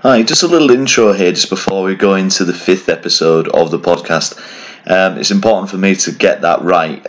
Hi, just a little intro here just before we go into the fifth episode of the podcast. It's important for me to get that right.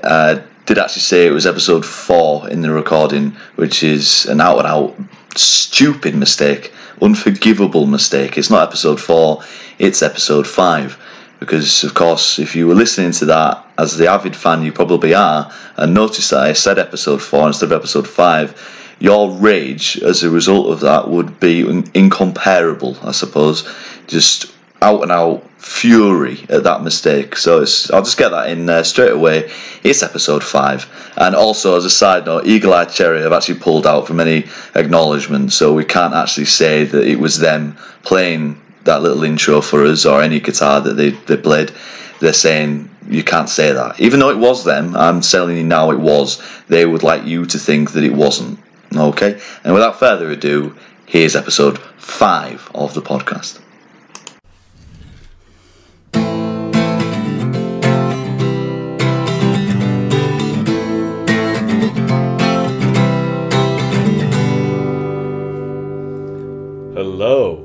Did actually say it was episode 4 in the recording, which is an out-and-out stupid mistake, unforgivable mistake. It's not episode 4, it's episode 5. Because, of course, if you were listening to that as the avid fan you probably are, and noticed that I said episode 4 instead of episode 5, your rage as a result of that would be incomparable, I suppose. Just out and out fury at that mistake. So I'll just get that in straight away. It's episode 5. And also, as a side note, Eagle Eye Cherry have actually pulled out from any acknowledgement, so we can't actually say that it was them playing that little intro for us or any guitar that they played. They're saying you can't say that. Even though it was them, I'm telling you now it was. They would like you to think that it wasn't. Okay, and without further ado, here's episode 5 of the podcast. Hello,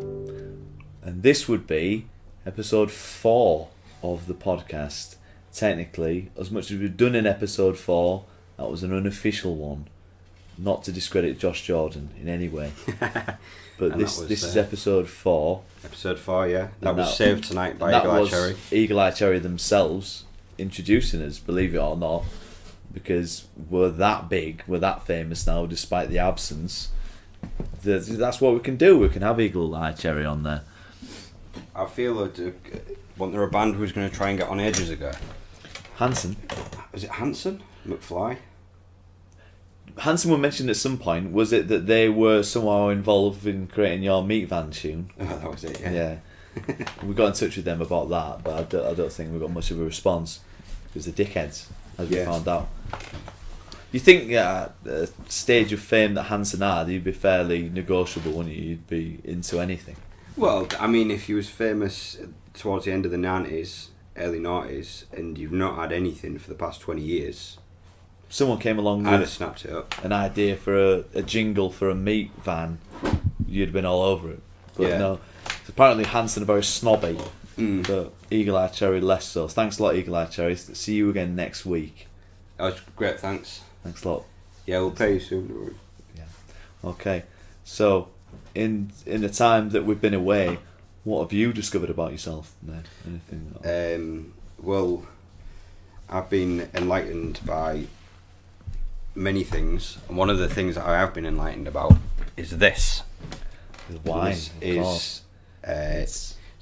and this would be episode 4 of the podcast. Technically, as much as we've done in episode 4, that was an unofficial one. Not to discredit Josh Jordan in any way, but this is episode 4. Episode 4, yeah. That was saved tonight by Eagle Eye Cherry. Eagle Eye Cherry themselves introducing us, believe it or not, because we're that big, we're that famous now, despite the absence. That's what we can do. We can have Eagle Eye Cherry on there. I feel like wasn't there a band who was going to try and get on ages ago? Hanson. Was it Hanson? McFly? Hanson were mentioned at some point. Was it that they were somehow involved in creating your Meat Van tune? Oh, that was it, yeah. Yeah. We got in touch with them about that, but I don't think we got much of a response. Because they're dickheads, as we found out. You think at the stage of fame that Hanson had, you'd be fairly negotiable, wouldn't you? You'd be into anything. Well, I mean, if you was famous towards the end of the 90s, early 90s, and you've not had anything for the past 20 years... Someone came along I'd have with snapped it up. an idea for a jingle for a meat van, you'd been all over it. But no, apparently Hanson are very snobby, but Eagle Eye Cherry less so. Thanks a lot, Eagle Eye Cherry. See you again next week. That was great, thanks. Thanks a lot. Yeah, we'll pay you soon. Yeah. Okay. So, in the time that we've been away, what have you discovered about yourself? Anything? Well, I've been enlightened by many things, and one of the things that I have been enlightened about is this. Wine. It's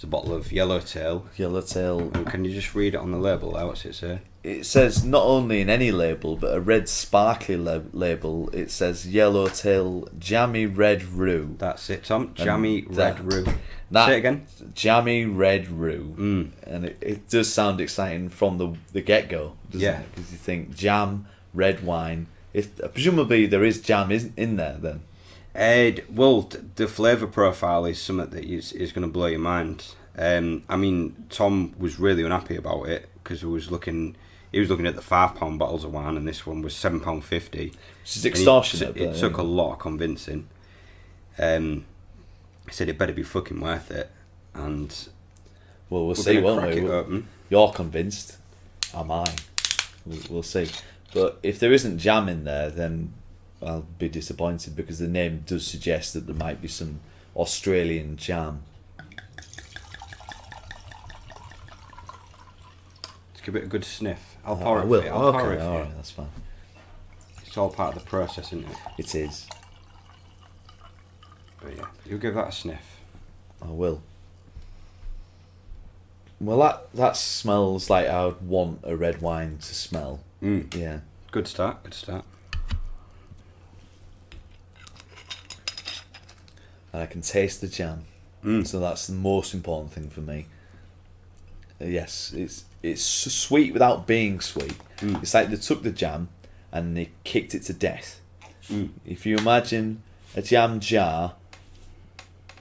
a bottle of Yellowtail. Yellowtail. And can you just read it on the label? What's it say? It says not only in any label, but a red sparkly label. It says Yellowtail Jammy Red Rue. That's it, Tom. Jammy Red Rue. Say it again. Jammy Red Rue. And it does sound exciting from the get-go, doesn't it? Because you think jam, red wine. Presumably there is jam in there then. Well, the flavour profile is something that is going to blow your mind. I mean, Tom was really unhappy about it because he was looking at the £5 bottles of wine, and this one was £7.50. Which is extortionate. It took a lot of convincing. He said it better be fucking worth it, and we'll see, won't we? You're convinced. Am I? We'll see. But if there isn't jam in there, then I'll be disappointed because the name does suggest that there might be some Australian jam. Let's give it a good sniff. I'll pour it for you. Okay, alright, that's fine. It's all part of the process, isn't it? It is. But yeah, you give that a sniff. I will. Well, that smells like I would want a red wine to smell. Yeah. Good start. And I can taste the jam. So that's the most important thing for me. Yes, it's sweet without being sweet. It's like they took the jam and they kicked it to death. If you imagine a jam jar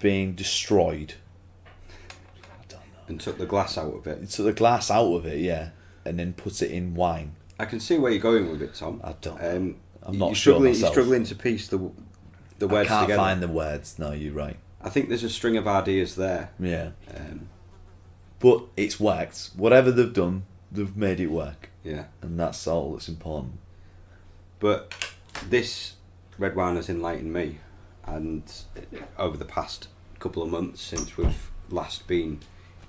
being destroyed, I don't know, and took the glass out of it. It took the glass out of it, yeah, and then put it in wine. I can see where you're going with it, Tom. I don't. I'm not you're sure struggling, myself. You're struggling to piece the words together. I can't find the words. No, you're right. I think there's a string of ideas there. Yeah. But it's worked. Whatever they've done, they've made it work. Yeah. And that's all that's important. But this red wine has enlightened me, and over the past couple of months since we've last been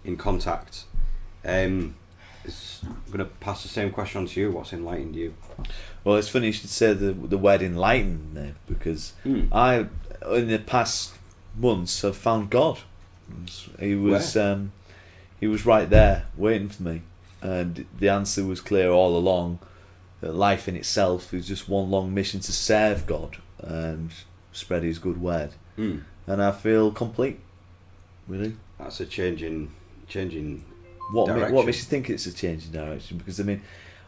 in contact, I'm going to pass the same question on to you. What's enlightened you? Well, it's funny you should say the word enlightened there, because I, in the past months, have found God. He was right there waiting for me, and the answer was clear all along. That life in itself is just one long mission to serve God and spread His good word, and I feel complete. Really, that's a changing what direction. What makes you think it's a change in direction? Because I mean,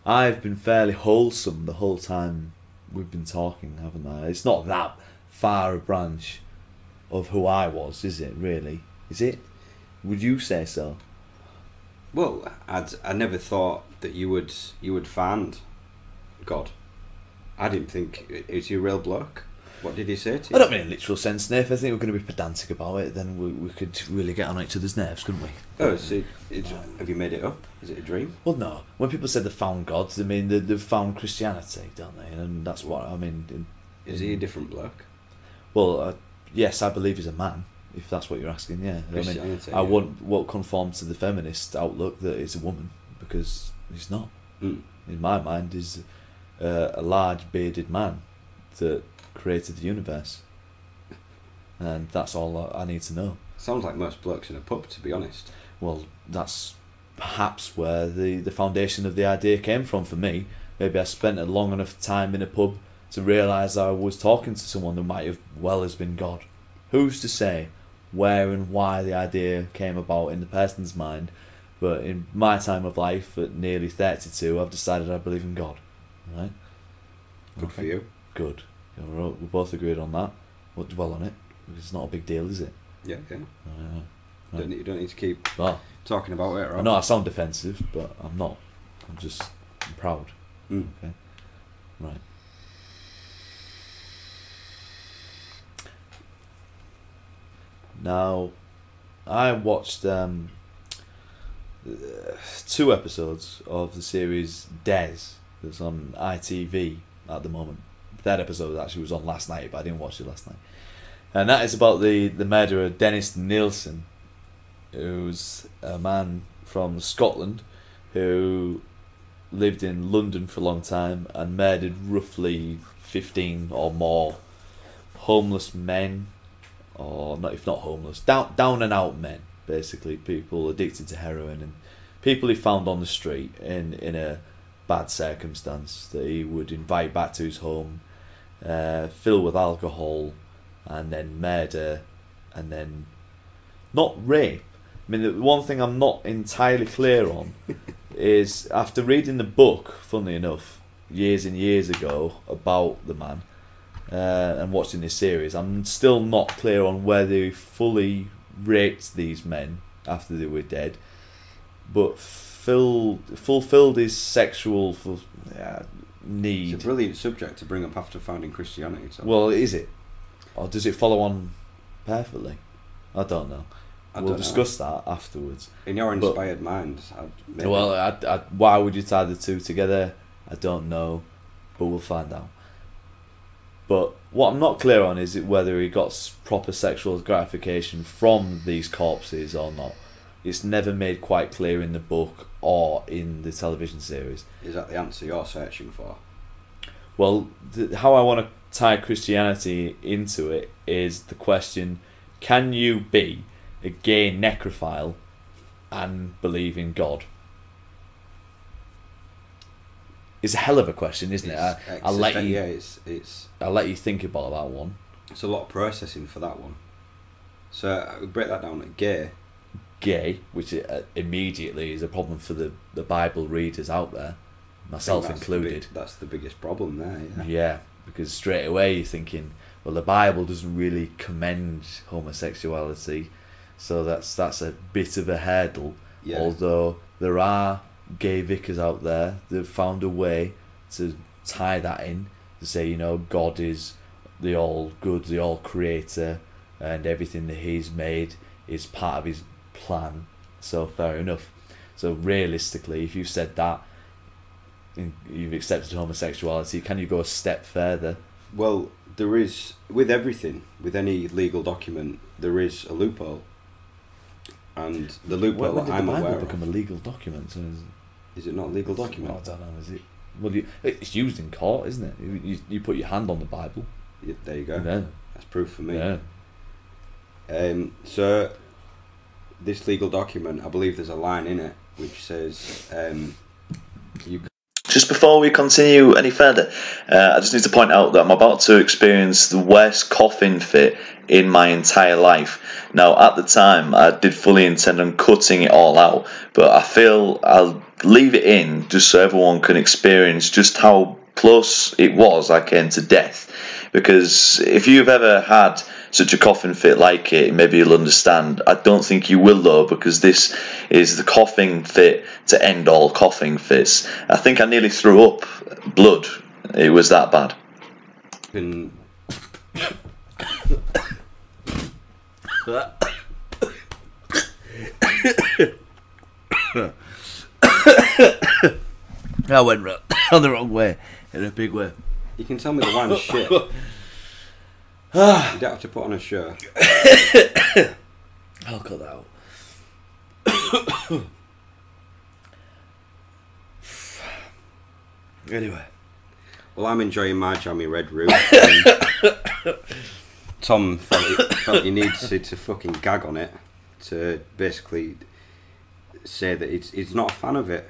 I've been fairly wholesome the whole time we've been talking, haven't I? It's not that far a branch of who I was, is it? Really, is it? Would you say so? Well, I never thought that you would find God. I didn't think. Is he a real bloke? What did he say to you? I don't mean in literal sense, Nayf. I think we're going to be pedantic about it. Then we could really get on each other's nerves, couldn't we? Oh, so have you made it up? Is it a dream? Well, no. When people say they found God, they mean they've found Christianity, don't they? And that's what I mean. Is he a different bloke? Well, yes, I believe he's a man. If that's what you're asking, yeah. I won't conform to the feminist outlook that he's a woman, because he's not. In my mind, he's a large bearded man that created the universe, and that's all I need to know. Sounds like most blokes in a pub, to be honest. Well, that's perhaps where the foundation of the idea came from for me. Maybe I spent a long enough time in a pub to realise I was talking to someone who might have well has been God. Who's to say where and why the idea came about in the person's mind? But in my time of life, at nearly 32, I've decided I believe in God. Right? Good for you. Good. We both agreed on that. We'll dwell on it, because it's not a big deal, is it? Yeah. Right. You don't need to keep talking about it, right? I know I sound defensive, but I'm not. I'm proud. Okay. Right. Now, I watched 2 episodes of the series Des that's on ITV at the moment. The 3rd episode actually was on last night, but I didn't watch it last night. And that is about the murderer Dennis Nilsen, who's a man from Scotland who lived in London for a long time and murdered roughly 15 or more homeless men, or not, if not homeless, down and out men, basically people addicted to heroin and people he found on the street in a bad circumstance that he would invite back to his home, fill with alcohol, and then murder, and then not rape. I mean, the one thing I'm not entirely clear on is, after reading the book, funnily enough, years and years ago, about the man, and watching this series, I'm still not clear on whether he fully raped these men after they were dead, but fulfilled his sexual need. It's a brilliant subject to bring up after founding Christianity. So. Well, is it? Or does it follow on perfectly? I don't know. We'll discuss that afterwards. In your inspired mind, why would you tie the two together? I don't know, but we'll find out. But what I'm not clear on is whether he got proper sexual gratification from these corpses or not. It's never made quite clear in the book or in the television series. Is that the answer you're searching for? Well, how I want to tie Christianity into it is the question: can you be a gay necrophile and believe in God? It's a hell of a question, isn't it? I'll let you. Yeah, I'll let you think about that one. It's a lot of processing for that one. So I'll break that down. Gay, which immediately is a problem for the Bible readers out there, myself included. That's the biggest problem there. Yeah, because straight away you're thinking, well, the Bible doesn't really commend homosexuality, so that's a bit of a hurdle. Yeah. Although there are gay vicars out there that found a way to tie that in, to say, God is the all good, the all creator, and everything that he's made is part of his plan. So fair enough. So realistically, if you said that you've accepted homosexuality, can you go a step further? Well, there is, with everything, with any legal document, there is a loophole. And the loophole When did that I'm the Bible aware become of... a legal document? So Is it not a legal document? I don't know, is it? Well, it's used in court, isn't it? You put your hand on the Bible. Yeah, there you go. Yeah. That's proof for me. Yeah. So, this legal document, I believe there's a line in it which says, you... Just before we continue any further, I just need to point out that I'm about to experience the worst coughing fit in my entire life. Now, at the time, I did fully intend on cutting it all out, but I feel I'll leave it in just so everyone can experience just how close it was I came to death. Because if you've ever had such a coughing fit like it, maybe you'll understand. I don't think you will though, because this is the coughing fit to end all coughing fits. I think I nearly threw up blood. It was that bad. Can... I went on the wrong way, in a big way. You can tell me the wine's shit. You don't have to put on a show. I'll cut that out. Anyway. Well, I'm enjoying my jammy red roux. Tom felt he needs to fucking gag on it to basically say that he's not a fan of it.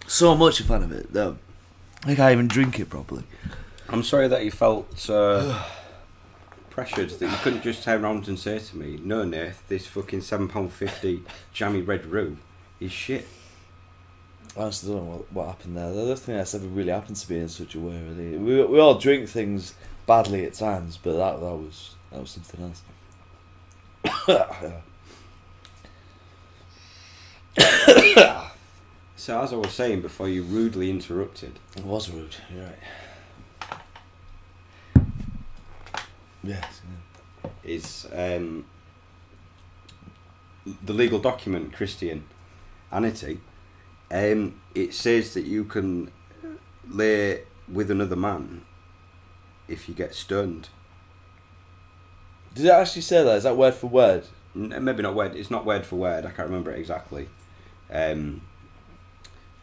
So much a fan of it, though. I can't even drink it properly. I'm sorry that you felt pressured that you couldn't just turn around and say to me, no, Nayf, this fucking £7.50 jammy red roux is shit. I honestly don't know what happened there. I don't think that's ever really happened to me in such a way, really. We all drink things badly at times, but that was something else. So as I was saying before you rudely interrupted... It was rude, you're right. Yes. Yeah. Is the legal document Christianity, it says that you can lay with another man if you get stoned. Did it actually say that? Is that word for word? Maybe not word. It's not word for word. I can't remember it exactly.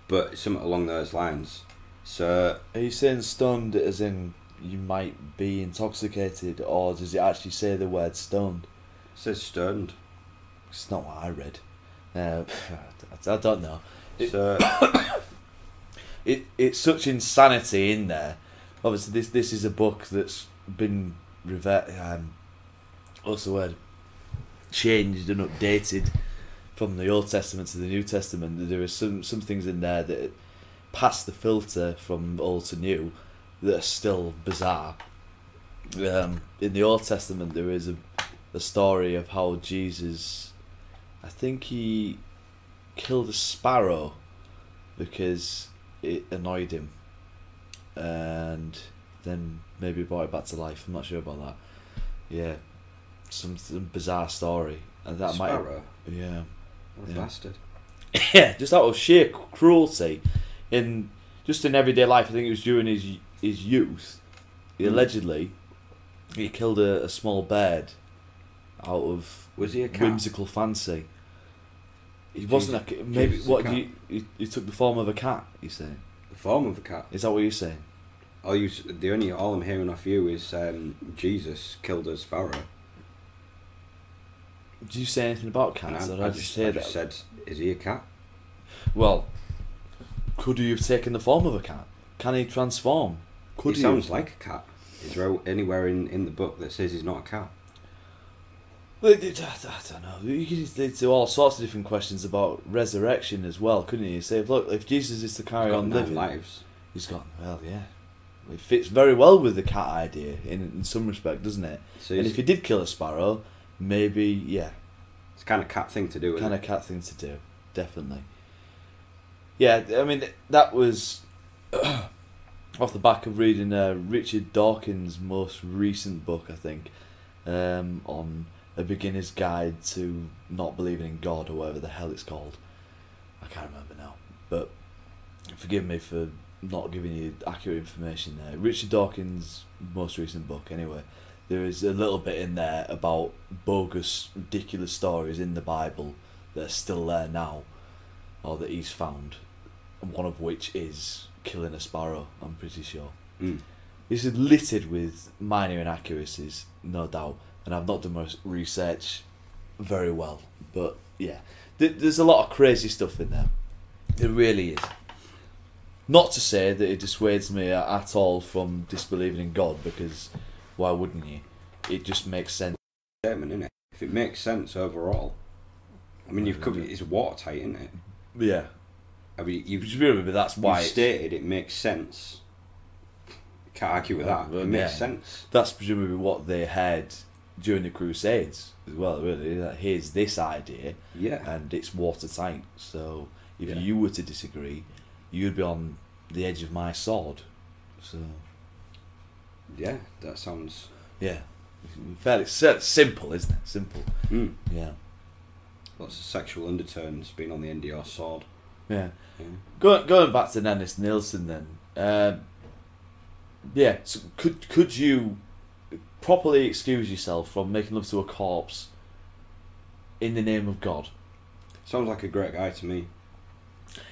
But something along those lines. So, are you saying stoned as in you might be intoxicated, or does it actually say the word stoned? It says stoned. It's not what I read. I don't know. It's such insanity in there. Obviously, this is a book that's been what's the word? Changed and updated from the Old Testament to the New Testament. There are some things in there that pass the filter from old to new that are still bizarre. In the Old Testament, there is a story of how Jesus, I think he killed a sparrow because it annoyed him, and then maybe brought it back to life. I'm not sure about that. Yeah, some bizarre story, and that sparrow? Yeah. What a bastard. Yeah, just out of sheer cruelty, in everyday life. I think it was during his youth. Allegedly, he killed a small bird out of was he a cat? Whimsical fancy. He wasn't a maybe. Jesus, What a cat. He took the form of a cat? You saying? The form of a cat. Is that what you're saying? All I'm hearing off you is Jesus killed a sparrow. Did you say anything about cats? I just said, is he a cat? Well, could he have taken the form of a cat? Can he transform? He sounds like a cat. Is there anywhere in the book that says he's not a cat? I don't know. You could do all sorts of different questions about resurrection as well, couldn't you? Say, look, if Jesus is to carry on living, lives. He's got, well, yeah. It fits very well with the cat idea in some respect, doesn't it? So and if he did kill a sparrow, maybe, yeah. It's kind of cat thing to do, isn't it? Cat thing to do, definitely. Yeah, I mean, that was... off the back of reading Richard Dawkins' most recent book, I think, on A Beginner's Guide to Not Believing in God, or whatever the hell it's called. I can't remember now, but forgive me for not giving you accurate information there. Richard Dawkins' most recent book, anyway. There is a little bit in there about bogus, ridiculous stories in the Bible that are still there now, or that he's found, and one of which is killing a sparrow, I'm pretty sure. This is littered with minor inaccuracies, no doubt, and I've not done my research very well, but yeah, there's a lot of crazy stuff in there. There really is. Not to say that it dissuades me at all from disbelieving in God, because why wouldn't you? It just makes sense. Statement, isn't it? If it makes sense overall, I mean, you've covered it's watertight, isn't it? Yeah. I mean, that's why you've stated it makes sense. Can't argue with that. It makes sense. That's presumably what they had during the Crusades as well, really. That here's this idea, and it's watertight. So if you were to disagree, you'd be on the edge of my sword. So yeah, that sounds fairly simple, isn't it? Simple. Yeah. Lots of sexual undertones being on the end of your sword. Yeah. Going back to Dennis Nilsen then. So could you properly excuse yourself from making love to a corpse in the name of God? Sounds like a great guy to me.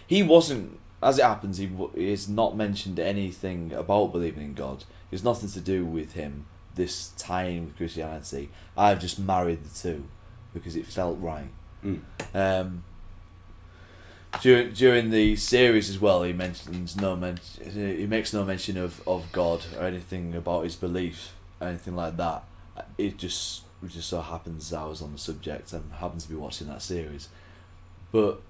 He wasn't, as it happens, he has not mentioned anything about believing in God. It's nothing to do with him, this tying with Christianity. I've just married the two because it felt right. During the series as well, he makes no mention of God or anything about his belief, anything like that. It just so happens I was on the subject and happened to be watching that series. But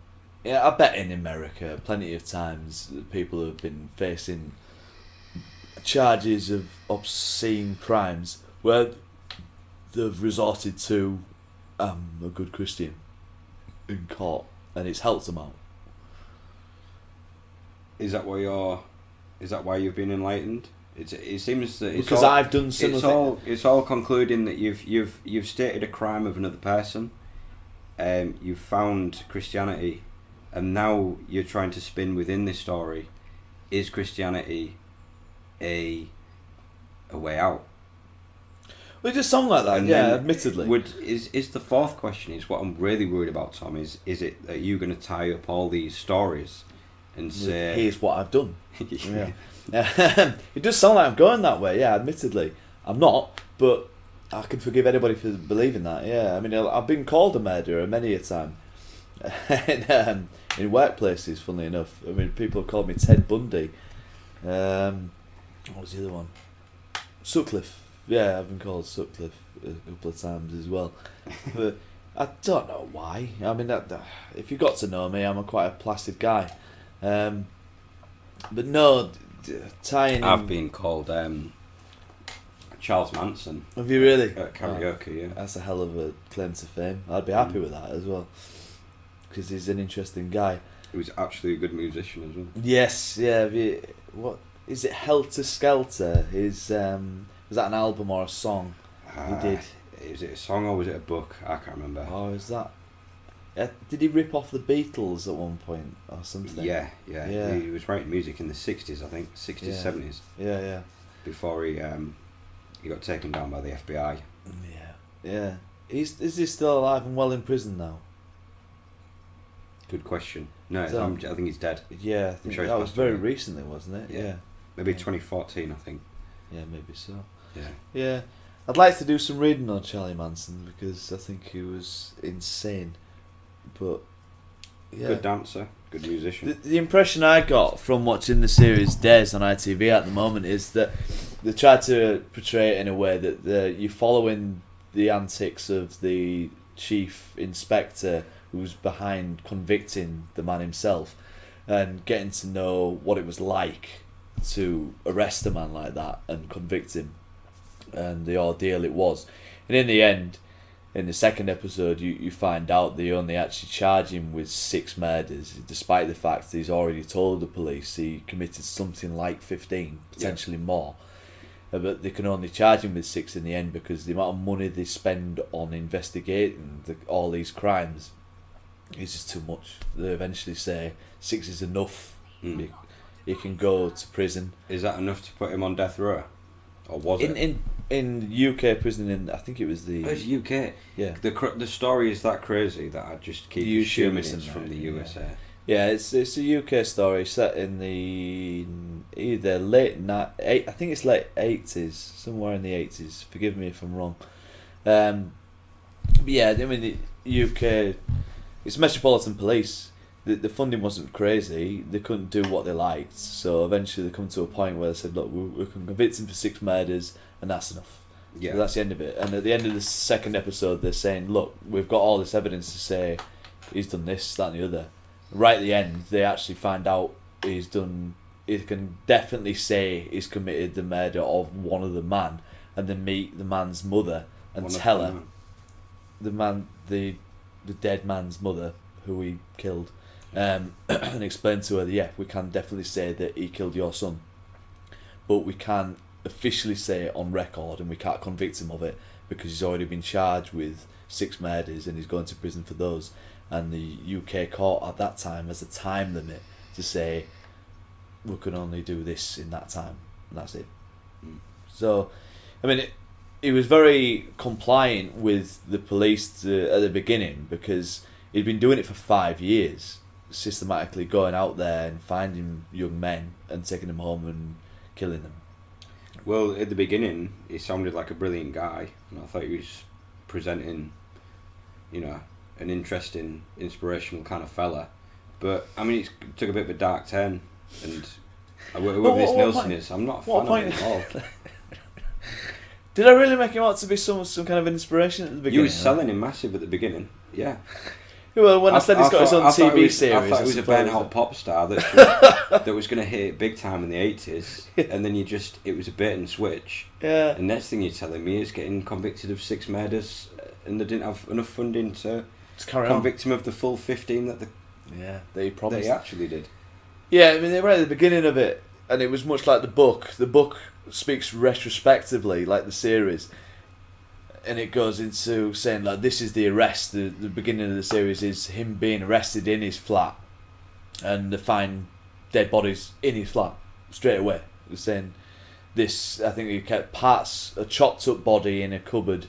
yeah, I bet in America plenty of times people have been facing charges of obscene crimes where they've resorted to a good Christian in court, and it's helped them out. Is that why you've been enlightened? It seems that it's because all, I've done similar. It's all concluding that you've stated a crime of another person, you've found Christianity, and now you're trying to spin within this story. Is Christianity a way out? Well, it does sound like that, and admittedly. Is the fourth question is what I'm really worried about, Tom, is it are you going to tie up all these stories and say, here's what I've done? It does sound like I'm going that way, admittedly. I'm not, but I can forgive anybody for believing that, I mean, I've been called a murderer many a time. In workplaces, funnily enough. I mean, people have called me Ted Bundy. What was the other one? Sutcliffe. Yeah, I've been called Sutcliffe a couple of times as well. But I don't know why. I mean, if you got to know me, I'm quite a placid guy. But no, tying. I've been called Charles Manson. Have you really? At karaoke, yeah. That's a hell of a claim to fame. I'd be happy with that as well, because he's an interesting guy. He was actually a good musician as well. Yes, yeah. What is it? Helter Skelter. Was that an album or a song he did? Is it a song or was it a book? I can't remember. Oh, is that? Did he rip off the Beatles at one point or something? Yeah. He was writing music in the 60s, I think, 60s, 70s. Yeah. Before he got taken down by the FBI. Yeah. Is he still alive and well in prison now? Good question. No, I think he's dead. Yeah, I think that was very recently, wasn't it? Yeah. Maybe 2014, I think. Yeah, maybe so. Yeah. I'd like to do some reading on Charlie Manson because I think he was insane. But good dancer, good musician. The impression I got from watching the series Days on ITV at the moment is that they tried to portray it in a way that you're following the antics of the chief inspector who's behind convicting the man himself and getting to know what it was like to arrest a man like that and convict him and the ordeal it was. And in the end, in the second episode, you find out they only actually charge him with 6 murders, despite the fact that he's already told the police he committed something like 15, potentially more. But they can only charge him with 6 in the end because the amount of money they spend on investigating all these crimes is just too much. They eventually say 6 is enough. He can go to prison. Is that enough to put him on death row? Or was it? In UK prison, I think it was the... Oh, it's UK? Yeah. The story is that crazy that I just keep assuming it's from the USA. Yeah, it's a UK story set in the either I think it's late 80s, somewhere in the 80s. Forgive me if I'm wrong. But yeah, I mean, the UK, it's Metropolitan Police. The funding wasn't crazy. They couldn't do what they liked. So eventually they come to a point where they said, look, we can convict him for 6 murders and that's enough. Yeah. So that's the end of it. And at the end of the second episode, they're saying, look, we've got all this evidence to say he's done this, that and the other. Right at the end, they actually find out he can definitely say he's committed the murder of one of the man, and then meet the man's mother and tell her, the dead man's mother, who he killed, and explain to her that, yeah, we can definitely say that he killed your son, but we can't officially say it on record, and we can't convict him of it because he's already been charged with 6 murders and he's going to prison for those. And the UK court at that time has a time limit to say we can only do this in that time, and that's it. So, I mean, he was very compliant with the police at the beginning because he'd been doing it for 5 years, systematically going out there and finding young men and taking them home and killing them. Well, at the beginning, he sounded like a brilliant guy, and I thought he was presenting, an interesting, inspirational kind of fella. But, I mean, it took a bit of a dark turn, and whoever this Nilsen is, I'm not a fan of him at all. Did I really make him out to be some kind of inspiration at the beginning? You were selling him massive at the beginning, yeah. Well, when I said he's got his own TV series... I thought he was a burnt-out pop star that was going to hit big time in the 80s, and then it was a bait and switch. Yeah. And next thing you're telling me is getting convicted of 6 murders, and they didn't have enough funding to convict him of the full 15 that he promised. That he actually did. Yeah, I mean, they were at the beginning of it, and it was much like the book. The book speaks retrospectively, like the series, and it goes into saying, like, this is the arrest. The beginning of the series is him being arrested in his flat, and they find dead bodies in his flat straight away. They're saying this, I think he kept a chopped up body in a cupboard,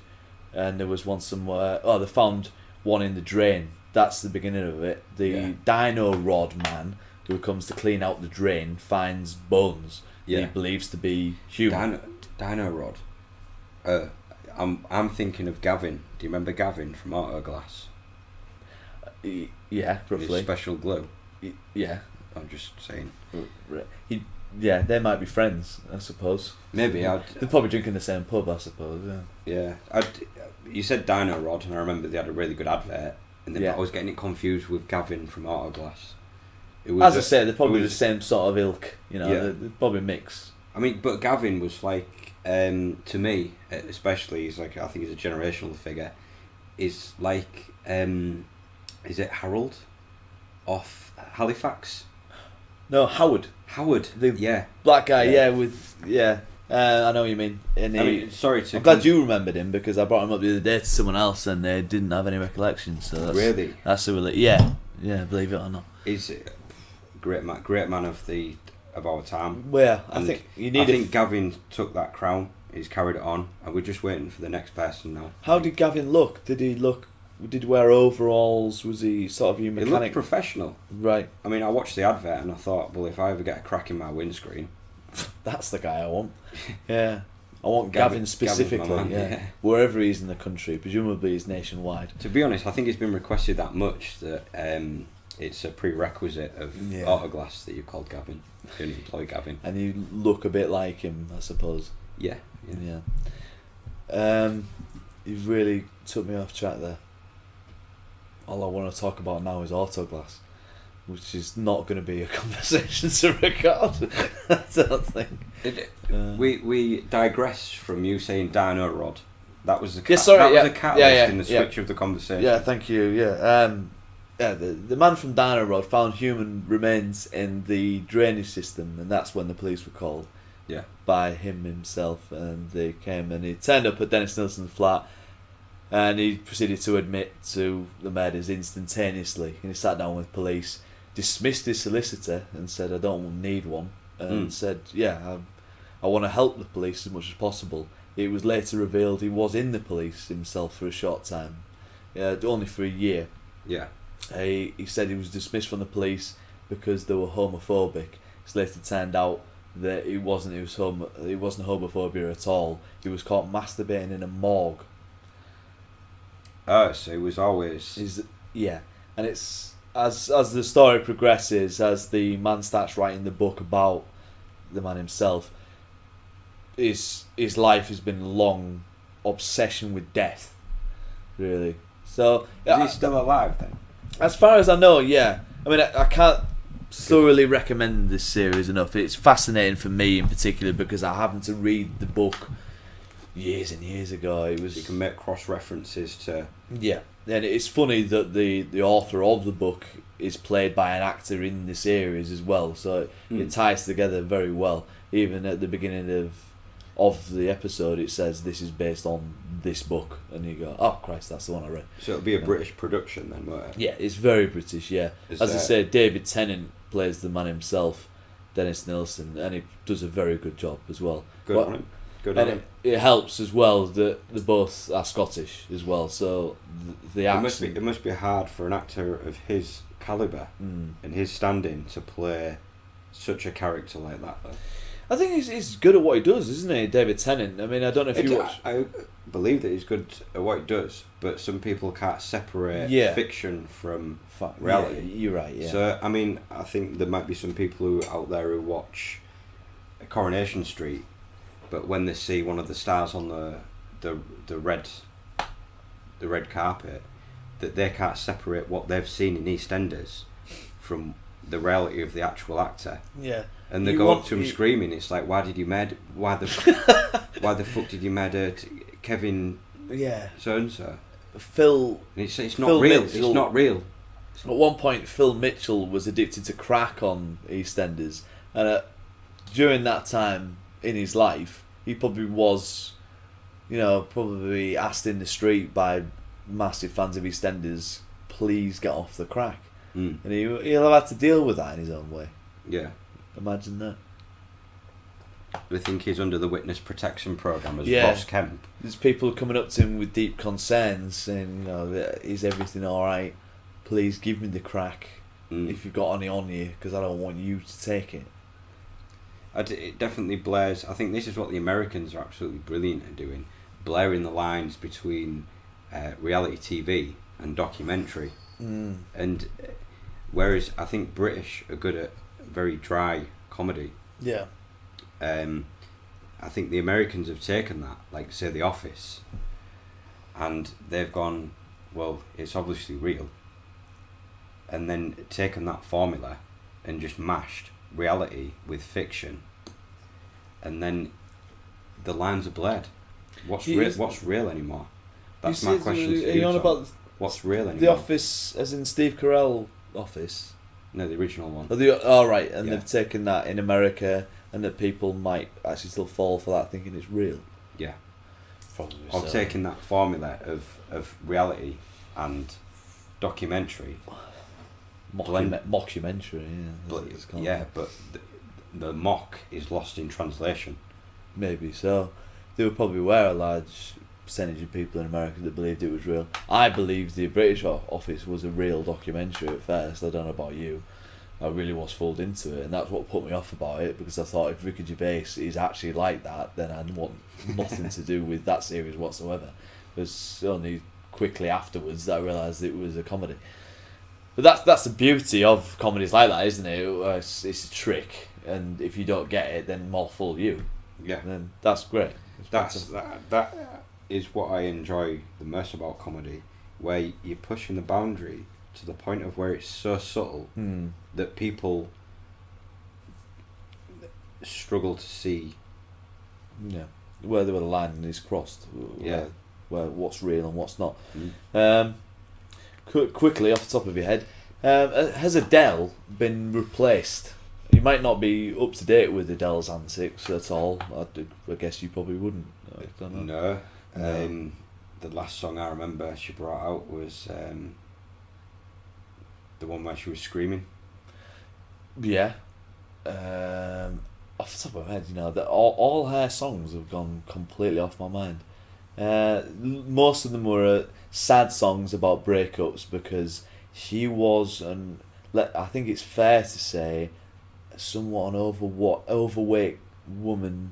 and there was one somewhere, they found one in the drain. That's the beginning of it. The dino rod man who comes to clean out the drain finds bones that he believes to be human. Dino rod. I'm thinking of Gavin. Do you remember Gavin from Autoglass? Yeah, roughly. His special glue. Yeah. I'm just saying. They might be friends, I suppose. Maybe. They're probably drinking the same pub, I suppose. Yeah. You said Dino Rod, and I remember they had a really good advert, and then I was getting it confused with Gavin from Autoglass. As I say, they're probably the same sort of ilk. They're probably mix. I mean, but Gavin was like, to me, especially, he's like, I think he's a generational figure. Is like, is it Harold off Halifax? No, Howard. The black guy. I know what you mean. And I'm glad you remembered him because I brought him up the other day to someone else and they didn't have any recollection. So that's yeah, believe it or not. He's a great man of our time. Well, I think Gavin took that crown. He's carried it on, and we're just waiting for the next person now. How did Gavin look? Did he wear overalls? Was he sort of a mechanic? He looked professional. Right. I mean, I watched the advert and I thought, well, if I ever get a crack in my windscreen... That's the guy I want. Yeah. I want Gavin specifically. Gavin, wherever he's in the country. Presumably he's nationwide. To be honest, I think it's been requested that much that it's a prerequisite of Autoglass that you're called Gavin. You employ Gavin. And you look a bit like him, I suppose. Yeah. You've really took me off track there. All I want to talk about now is Autoglass, which is not going to be a conversation to record. I don't think. We digress from you saying Dino Rod That was the catalyst in the switch of the conversation. Yeah, thank you. The man from Dino Road found human remains in the drainage system, and that's when the police were called. Yeah. By him himself, and they came and he turned up at Dennis Nilsen's flat, and he proceeded to admit to the murders instantaneously. And he sat down with police, dismissed his solicitor, and said, "I don't need one," and said, "Yeah, I want to help the police as much as possible." It was later revealed he was in the police himself for a short time, only for a year. Yeah. He said he was dismissed from the police because they were homophobic. It's later turned out that it wasn't homophobia at all. He was caught masturbating in a morgue. Oh, so it was always... And it's as the story progresses, as the man starts writing the book about the man himself, his life has been a long obsession with death, really. So is he still alive then? As far as I know, yeah. I mean, I can't thoroughly recommend this series enough. It's fascinating for me in particular because I happened to read the book years and years ago. It was, you can make cross references to... Yeah, and it's funny that the author of the book is played by an actor in the series as well, so it ties together very well. Even at the beginning of the episode, it says this is based on this book, and you go, "Oh Christ, that's the one I read." So it'll be a British production then, won't it? Yeah, it's very British. Yeah, as I say, David Tennant plays the man himself, Dennis Nilsen, and he does a very good job as well. Good on him. Good on him. It helps as well that they both are Scottish as well, so the accent. It must be hard for an actor of his calibre and his standing to play such a character like that, though. I think he's good at what he does, isn't he, David Tennant? I mean, I don't know if you watch... I believe that he's good at what he does, but some people can't separate fiction from reality. Yeah, you're right, yeah. So, I mean, I think there might be some people out there who watch Coronation Street, but when they see one of the stars on the red carpet, that they can't separate what they've seen in EastEnders from the reality of the actual actor. Yeah. And they go up to him screaming. It's like, why the fuck did you murder Kevin? Yeah. So and so. Phil. And it's not real. Mitchell, it's not real. At one point, Phil Mitchell was addicted to crack on EastEnders, and during that time in his life, he probably was, probably asked in the street by massive fans of EastEnders, "Please get off the crack," and he'll have had to deal with that in his own way. Yeah. Imagine that. We think he's under the witness protection program as Ross Kemp. There's people coming up to him with deep concerns, saying, "Is everything all right? Please give me the crack if you've got any on you, because I don't want you to take it." It definitely blares. I think this is what the Americans are absolutely brilliant at doing, blurring the lines between reality TV and documentary. And whereas I think British are good at very dry comedy. Yeah. I think the Americans have taken that, like say The Office, and they've gone, well, it's obviously real, and then taken that formula and just mashed reality with fiction, and then the lines are blurred. What's real anymore? That's my question to you. Are you on about what's real anymore? The Office, as in Steve Carell Office? No, the original one. Right, and they've taken that in America, and that people might actually still fall for that, thinking it's real. Yeah. Probably Or taking that formula of reality and documentary. Mockumentary, but the mock is lost in translation. Maybe so. There probably were a large percentage of people in America that believed it was real. I believed the British Office was a real documentary at first. I don't know about you. I really was fooled into it, and that's what put me off about it, because I thought if Ricky Gervais is actually like that, then I'd want nothing to do with that series whatsoever. It was only quickly afterwards that I realised it was a comedy. But that's the beauty of comedies like that, isn't it? It's a trick, and if you don't get it, then more fool you. Yeah. And that's great. That is what I enjoy the most about comedy, where you're pushing the boundary to the point of where it's so subtle that people struggle to see. Yeah, where the line is crossed. Yeah, what's real and what's not. Quickly off the top of your head, has Adele been replaced? You might not be up to date with Adele's antics at all. I guess you probably wouldn't. I don't know. No. The last song I remember she brought out was the one where she was screaming. Yeah. Off the top of my head, that all her songs have gone completely off my mind. Most of them were sad songs about breakups because she was, and I think it's fair to say, somewhat an overweight woman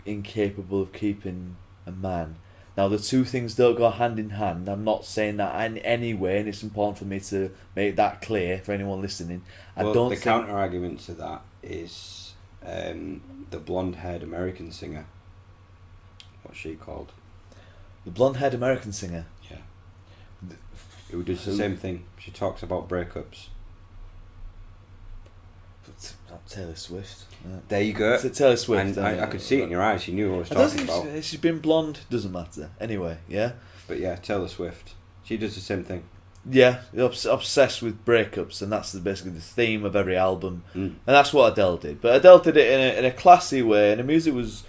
incapable of keeping a man. Now the two things don't go hand in hand. I'm not saying that in any way, and it's important for me to make that clear for anyone listening. The counter argument to that is the blonde-haired American singer. What's she called? The blonde-haired American singer. Yeah. Who does the same thing. She talks about breakups. Taylor Swift. There you go. It's Taylor Swift. And I could see it in your eyes. You knew what I was talking about. She's been blonde. Doesn't matter. Anyway, yeah. But yeah, Taylor Swift. She does the same thing. Yeah, obsessed with breakups, and that's basically the theme of every album. And that's what Adele did. But Adele did it in a classy way, and the music was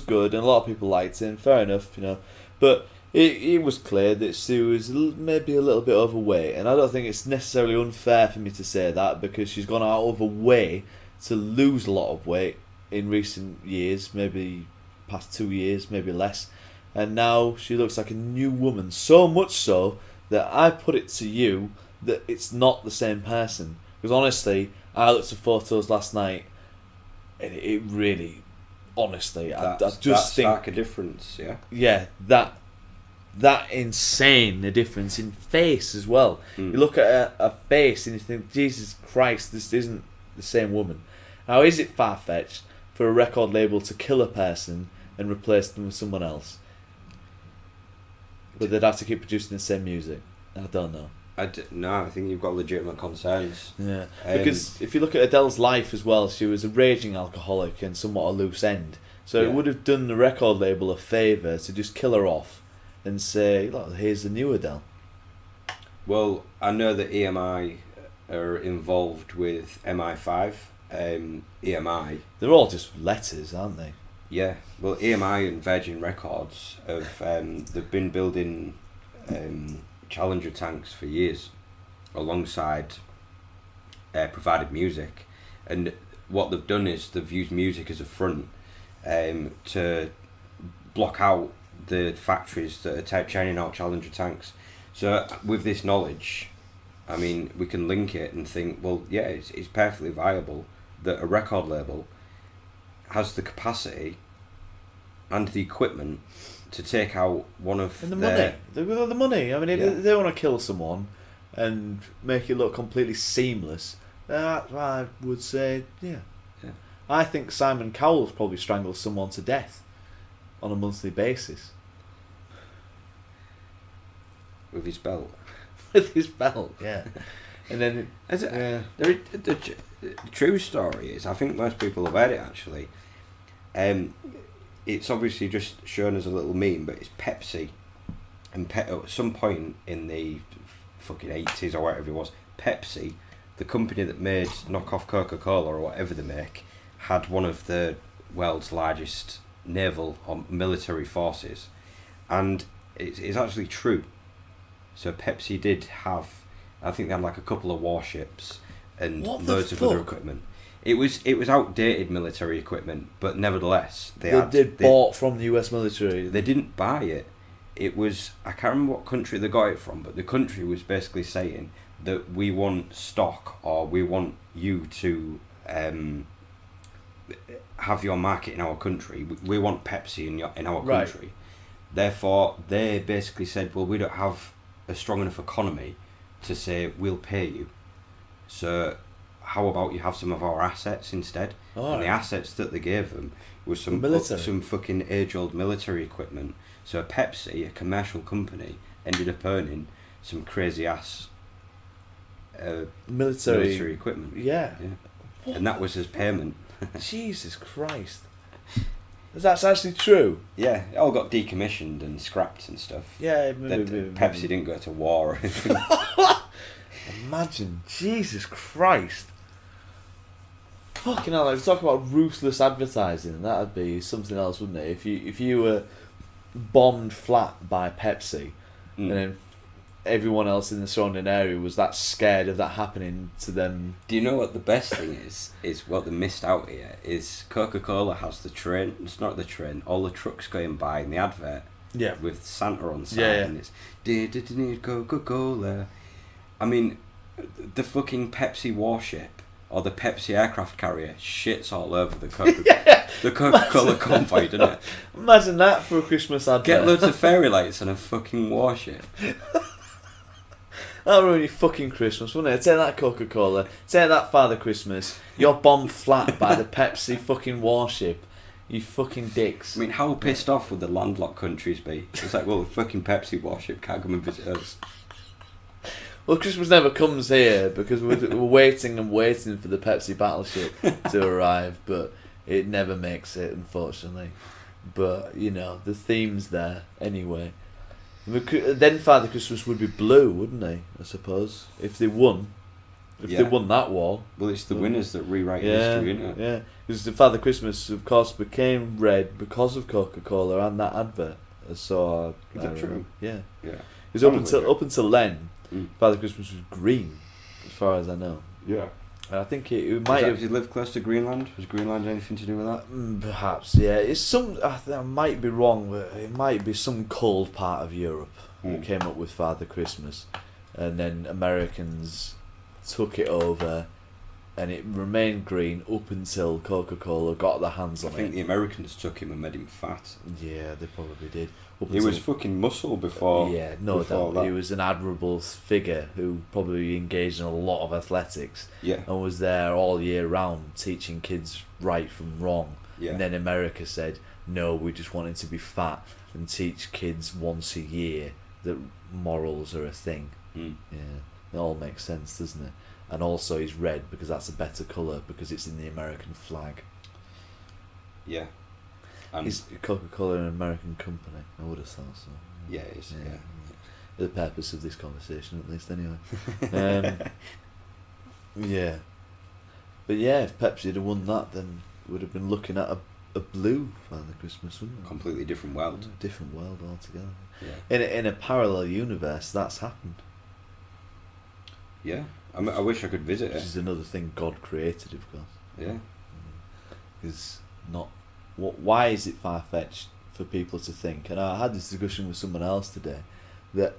good, and a lot of people liked it. And fair enough, But it was clear that she was maybe a little bit overweight, and I don't think it's necessarily unfair for me to say that because she's gone out of her way to lose a lot of weight in recent years, maybe past 2 years, maybe less, and now she looks like a new woman, so much so that I put it to you that it's not the same person. Because honestly, I looked at photos last night, and it really, honestly, I just think stark a difference, yeah. Yeah, that insane a difference in face as well. You look at a face and you think, Jesus Christ, this isn't the same woman. Now, is it far-fetched for a record label to kill a person and replace them with someone else? But they'd have to keep producing the same music. I don't know. No, I think you've got legitimate concerns. Yeah, because if you look at Adele's life as well, she was a raging alcoholic and somewhat a loose end. So it would have done the record label a favour to just kill her off and say, look, here's the new Adele. Well, I know that EMI are involved with MI5. EMI. They're all just letters, aren't they? Yeah. Well, EMI and Virgin Records have they've been building Challenger tanks for years, alongside provided music, and what they've done is they've used music as a front to block out the factories that are churning out Challenger tanks. So with this knowledge, I mean, we can link it and think, well, yeah, it's perfectly viable that a record label has the capacity and the equipment to take out one of and the money. They've got the money. I mean, if they want to kill someone and make it look completely seamless, I would say, yeah. I think Simon Cowell's probably strangled someone to death on a monthly basis. With his belt. With his belt, yeah. And then the true story is, I think most people have heard it actually. It's obviously just shown as a little meme, but it's Pepsi. And at some point in the fucking 80s or whatever it was, Pepsi, the company that made knockoff Coca-Cola or whatever they make, had one of the world's largest naval or military forces. And it's actually true. So Pepsi did have, I think they had like a couple of warships and loads of other equipment. It was outdated military equipment, but nevertheless they bought from the US military. They didn't buy it. It was, I can't remember what country they got it from, but the country was basically saying that we want stock, or we want you to have your market in our country. We want Pepsi in our country. Right. Therefore, they basically said, well, we don't have a strong enough economy to say we'll pay you. So how about you have some of our assets instead? And the assets that they gave them was some fucking age-old military equipment. So Pepsi, a commercial company, ended up earning some crazy ass military equipment. Yeah. And that was his payment. Jesus Christ. That's actually true. Yeah, it all got decommissioned and scrapped and stuff. Yeah, Pepsi didn't go to war or anything. Imagine, Jesus Christ. Fucking hell, like, talk about ruthless advertising, that'd be something else, wouldn't it? If you were bombed flat by Pepsi, and then everyone else in the surrounding area was that scared of that happening to them. Do you know what the best thing is? Is what they missed out here is Coca-Cola has the train. It's not the train. All the trucks going by in the advert. Yeah. With Santa on side, Yeah. and it's Coca-Cola. I mean, the fucking Pepsi warship or the Pepsi aircraft carrier shits all over the Coca-Cola convoy, doesn't it? Imagine that for a Christmas advert. Get loads of fairy lights on a fucking warship. That'll ruin your fucking Christmas, wouldn't it? Take that Coca-Cola, take that Father Christmas. You're bombed flat by the Pepsi fucking warship. You fucking dicks. I mean, how pissed off would the landlocked countries be? It's like, well, the fucking Pepsi warship can't come and visit us. Well, Christmas never comes here because we're waiting and waiting for the Pepsi battleship to arrive, but it never makes it, unfortunately. But, you know, the theme's there anyway. Then Father Christmas would be blue, wouldn't he? I suppose if they won, they won that war. Well, it's the winners that rewrite history, isn't it? Yeah, because the Father Christmas, of course, became red because of Coca-Cola and that advert. So is that true? Yeah, yeah. Because up until then, Father Christmas was green, as far as I know. Yeah. And I think it might have. Did you live close to Greenland? Was Greenland anything to do with that? Perhaps, yeah. It's some. I might be wrong, but it might be some cold part of Europe that came up with Father Christmas, and then Americans took it over, and it remained green up until Coca-Cola got their hands on it. I think the Americans took him and made him fat. Yeah, they probably did. He was fucking muscle before. Yeah, no doubt. That. He was an admirable figure who probably engaged in a lot of athletics. Yeah. And was there all year round teaching kids right from wrong. Yeah. And then America said, no, we just want him to be fat and teach kids once a year that morals are a thing. Yeah, it all makes sense, doesn't it? And also he's red because that's a better colour because it's in the American flag. Yeah. And is Coca-Cola an American company? I would have thought so. Yeah, it is. Yeah. For the purpose of this conversation, at least, anyway. Yeah. But yeah, if Pepsi had won that, then we would have been looking at a blue Father Christmas, wouldn't we? Completely different world. A different world altogether. Yeah. In a parallel universe, that's happened. Yeah. I wish I could visit Which it. is another thing God created, of course. Yeah. Because why is it far-fetched for people to think, and I had this discussion with someone else today, that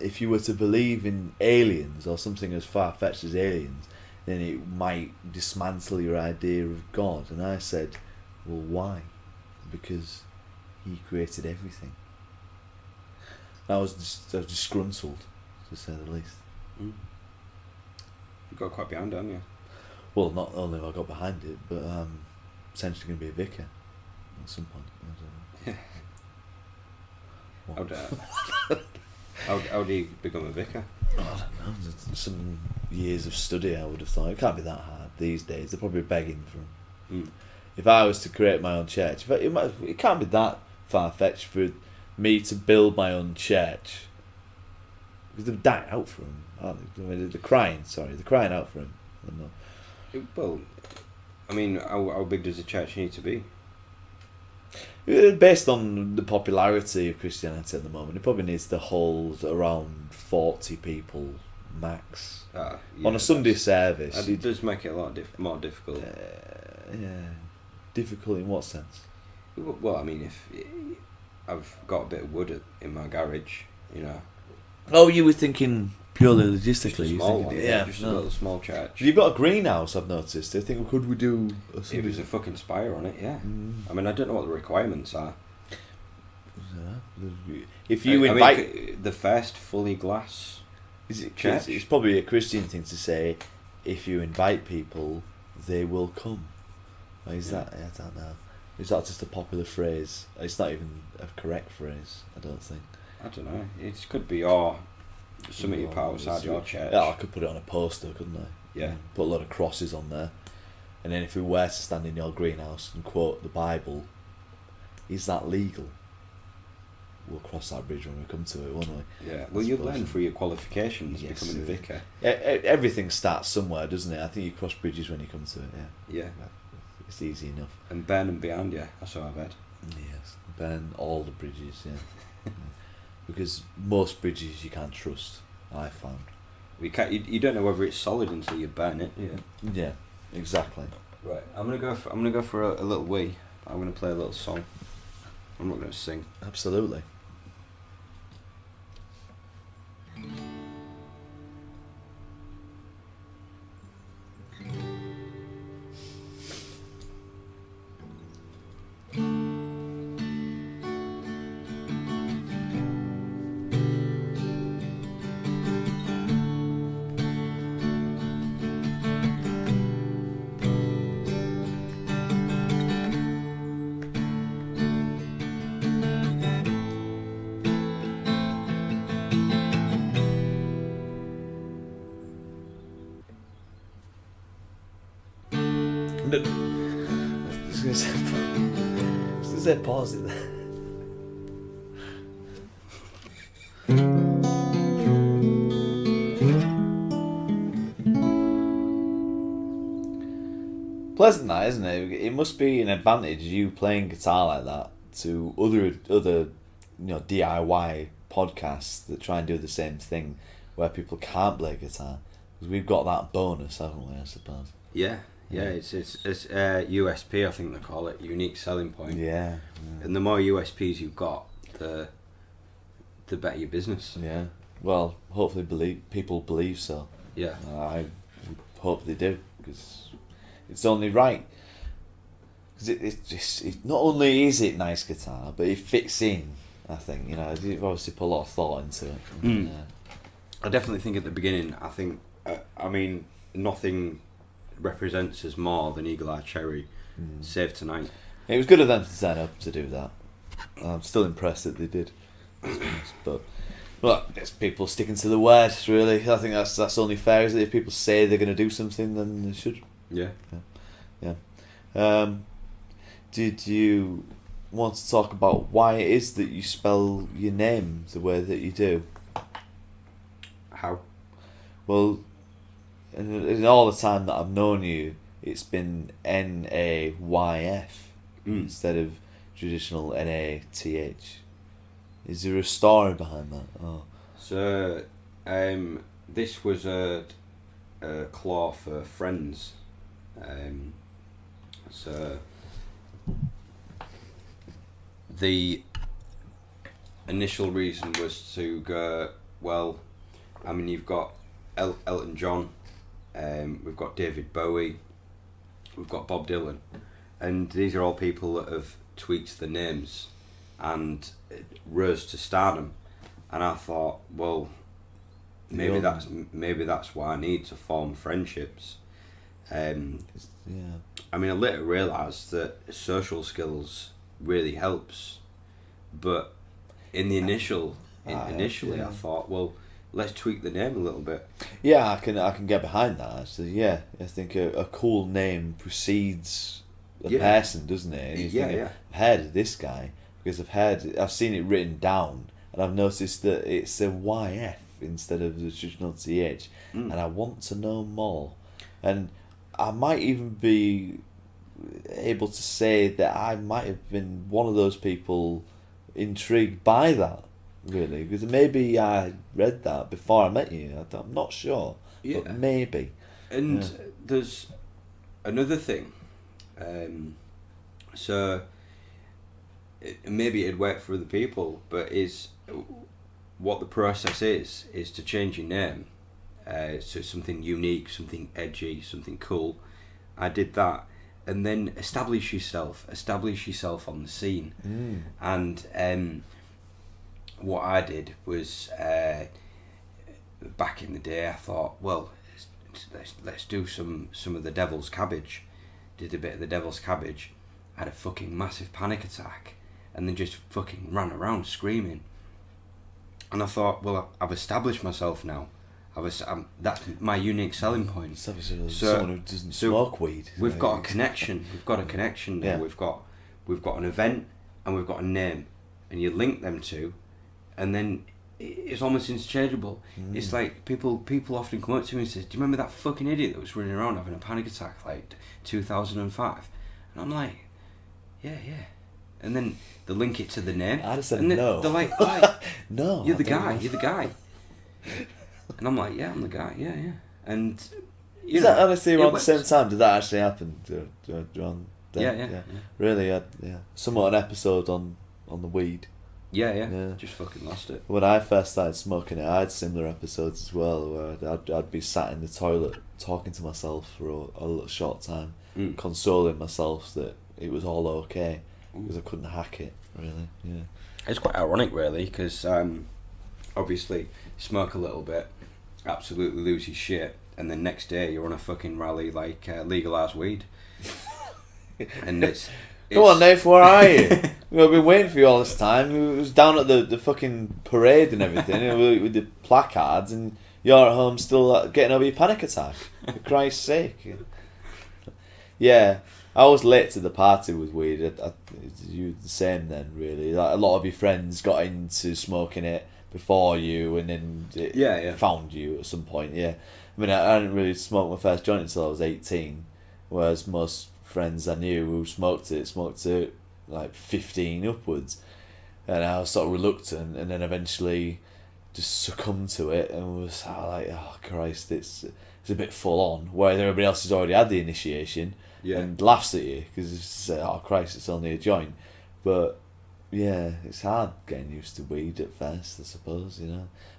if you were to believe in aliens or something as far-fetched as aliens, then it might dismantle your idea of God. And I said, well, why? Because he created everything. I was disgruntled, to say the least. You got quite behind it, haven't you? Well, not only have I got behind it, but potentially going to be a vicar at some point. How do you become a vicar? I don't know. Some years of study, I would have thought. It can't be that hard these days. They're probably begging for them. If I was to create my own church, it can't be that far-fetched for me to build my own church. Because they're dying out for him, aren't they? I mean, they're crying out for him. Well, I mean, how big does a church need to be? Based on the popularity of Christianity at the moment, it probably needs to hold around 40 people max. On a Sunday service. It does make it a lot more difficult. Yeah. Difficult in what sense? Well, I mean, if I've got a bit of wood in my garage, you know. Oh, you were thinking purely logistically. Just a small one, just a no. little small church. You've got a greenhouse, I've noticed. I think, could we do a Sunday? If there's a fucking spire on it, yeah. I mean, I don't know what the requirements are. If you invite... I mean, the first fully glass church? It's probably a Christian thing to say, if you invite people, they will come. Or is that... I don't know. Is that just a popular phrase? It's not even a correct phrase, I don't think. I don't know. It could be something you put outside your church. Yeah, I could put it on a poster, couldn't I? Yeah. Put a lot of crosses on there. And then if we were to stand in your greenhouse and quote the Bible, is that legal? We'll cross that bridge when we come to it, won't we? Yeah. Well, you learn through your qualifications becoming a vicar. Everything starts somewhere, doesn't it? I think you cross bridges when you come to it. Yeah. It's easy enough. And burn them behind you. That's what I've heard. Yes, burn all the bridges. Yeah. Because most bridges you can't trust. I found. You can't. You don't know whether it's solid until you burn it. Yeah. Yeah. Exactly. Right. I'm gonna go for a little wee. I'm gonna play a little song. I'm not gonna sing. Absolutely. Just gonna say pause it there. Pleasant that, isn't it? It must be an advantage you playing guitar like that to other DIY podcasts that try and do the same thing where people can't play guitar, because we've got that bonus, haven't we? I suppose. Yeah. It's USP, I think they call it, unique selling point. Yeah. And the more USPs you've got, the better your business. Yeah. Well, hopefully people believe so. Yeah. I hope they do, because it's only right. Because it not only is it nice guitar, but it fits in. I think you've obviously put a lot of thought into it. Yeah. I definitely think at the beginning. I think nothing represents us more than Eagle Eye Cherry. Save Tonight. It was good of them to turn up to do that. I'm still impressed that they did. But it's people sticking to the word, really. I think that's only fair, is it? If people say they're going to do something, then they should. Yeah. Did you want to talk about why it is that you spell your name the way that you do? How? Well, in all the time that I've known you, it's been Nayf instead of traditional Nath. Is there a story behind that? Oh. So, this was a claw for friends. So the initial reason was to go, well, I mean, you've got Elton John, we've got David Bowie, we've got Bob Dylan, and these are all people that have tweaked the names and rose to stardom. And I thought, well, maybe that's what I need to form friendships. I mean, I later realised that social skills really helps, but in the initially, I thought, well, let's tweak the name a little bit. Yeah, I can get behind that, actually. Yeah, I think a cool name precedes a person, doesn't it? And I've heard of this guy because I've seen it written down, and I've noticed that it's a YF instead of the traditional TH, and I want to know more. And I might even be able to say that I might have been one of those people intrigued by that, really, because maybe I read that before I met you. I'm not sure, but maybe. And there's another thing. So maybe it'd work for other people, but what the process is to change your name. So something unique, something edgy, something cool. I did that, and then establish yourself on the scene. And what I did was, back in the day, I thought, well, let's do some of the Devil's Cabbage. Did a bit of the Devil's Cabbage, had a fucking massive panic attack, and then just fucking ran around screaming. And I thought, well, I've established myself now. That's my unique selling point. So someone who doesn't smoke weed. We've got a connection. We've got a connection now. Yeah. We've got an event. and we've got a name, and you link them two, and then it's almost interchangeable. It's like people often come up to me and say, "Do you remember that fucking idiot that was running around having a panic attack like 2005?" And I'm like, "Yeah." And then they link it to the name. I just said and no. They're like, "Why? No, You're the guy." And I'm like, "Yeah, I'm the guy. Yeah." And is that honestly around the same time? Did that actually happen? Yeah. Really? Yeah. Somewhat an episode on the weed. Yeah. Just fucking lost it. When I first started smoking it, I had similar episodes as well, where I'd be sat in the toilet talking to myself for a little short time, consoling myself that it was all okay, because I couldn't hack it, really. Yeah. It's quite ironic, really, because obviously smoke a little bit, absolutely lose your shit, and then next day you're on a fucking rally like legalise weed. And it's Come on, Nayf, where are you? We've been waiting for you all this time. We was down at the fucking parade and everything, with the placards, and you're at home still getting over your panic attack. For Christ's sake. Yeah, I was late to the party with weed. You the same then, really. Like, a lot of your friends got into smoking it before you, and then it found you at some point. Yeah, I mean, I didn't really smoke my first joint until I was 18, whereas most friends I knew who smoked it like 15 upwards, and I was sort of reluctant, and then eventually just succumbed to it and was like, oh Christ, it's a bit full on, where everybody else has already had the initiation and laughs at you because it's oh Christ, it's only a joint. But yeah, it's hard getting used to weed at first, I suppose.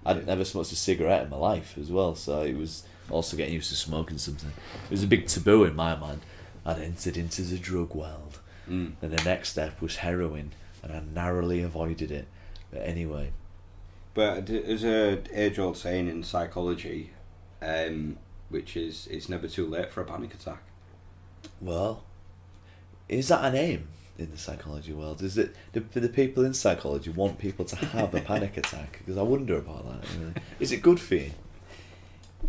I'd never smoked a cigarette in my life as well, so it was also getting used to smoking something. It was a big taboo in my mind. I'd entered into the drug world, and the next step was heroin, and I narrowly avoided it. But anyway. But there's a age-old saying in psychology, which is, it's never too late for a panic attack. Well, is that an aim in the psychology world? Is it the people in psychology want people to have a panic attack? Because I wonder about that. Is it good for you?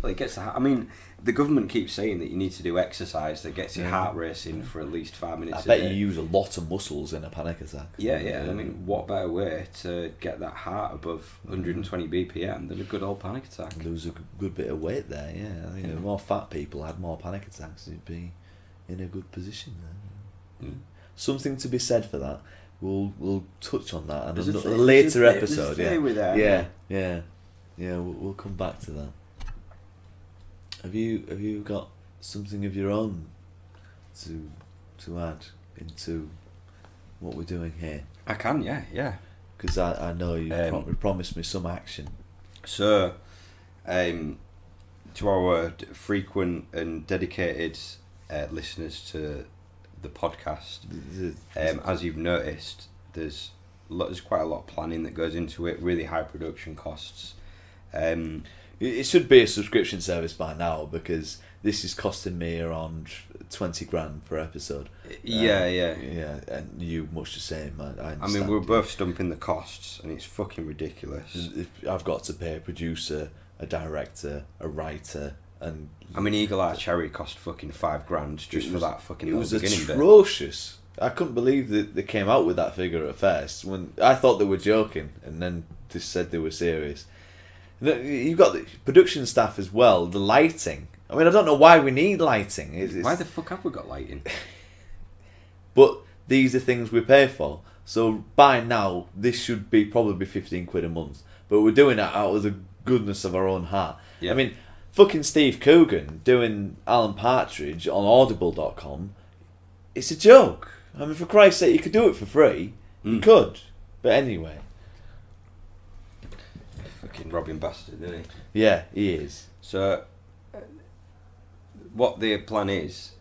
Well, it gets. I mean, the government keeps saying that you need to do exercise that gets your heart racing for at least 5 minutes. I bet you use a lot of muscles in a panic attack. Yeah. I mean, what better way to get that heart above 120 BPM than a good old panic attack? Lose a good bit of weight there. Yeah, I mean, if more fat people had more panic attacks, you'd be in a good position there. Something to be said for that. We'll touch on that in a later episode. Yeah. We'll come back to that. Have you got something of your own to add into what we're doing here? I can, yeah. Because I know you promised me some action. So, to our frequent and dedicated listeners to the podcast, as you've noticed, there's quite a lot of planning that goes into it. Really high production costs. It should be a subscription service by now, because this is costing me around 20 grand per episode. Yeah, and you much the same. I mean, we're both stumping the costs, and it's fucking ridiculous. I've got to pay a producer, a director, a writer, and I mean, Eagle Eye Cherry cost fucking 5 grand just for that fucking. It was atrocious. I couldn't believe that they came out with that figure at first. When I thought they were joking, and then they said they were serious. You've got the production staff as well, the lighting. I mean, I don't know why we need lighting. Why the fuck have we got lighting? But these are things we pay for. So by now, this should be probably 15 quid a month. But we're doing it out of the goodness of our own heart. Yeah. I mean, fucking Steve Coogan doing Alan Partridge on Audible.com, it's a joke. I mean, for Christ's sake, you could do it for free. You could. But anyway. Fucking robbing bastard, isn't he? Yeah, he is. So, what the plan is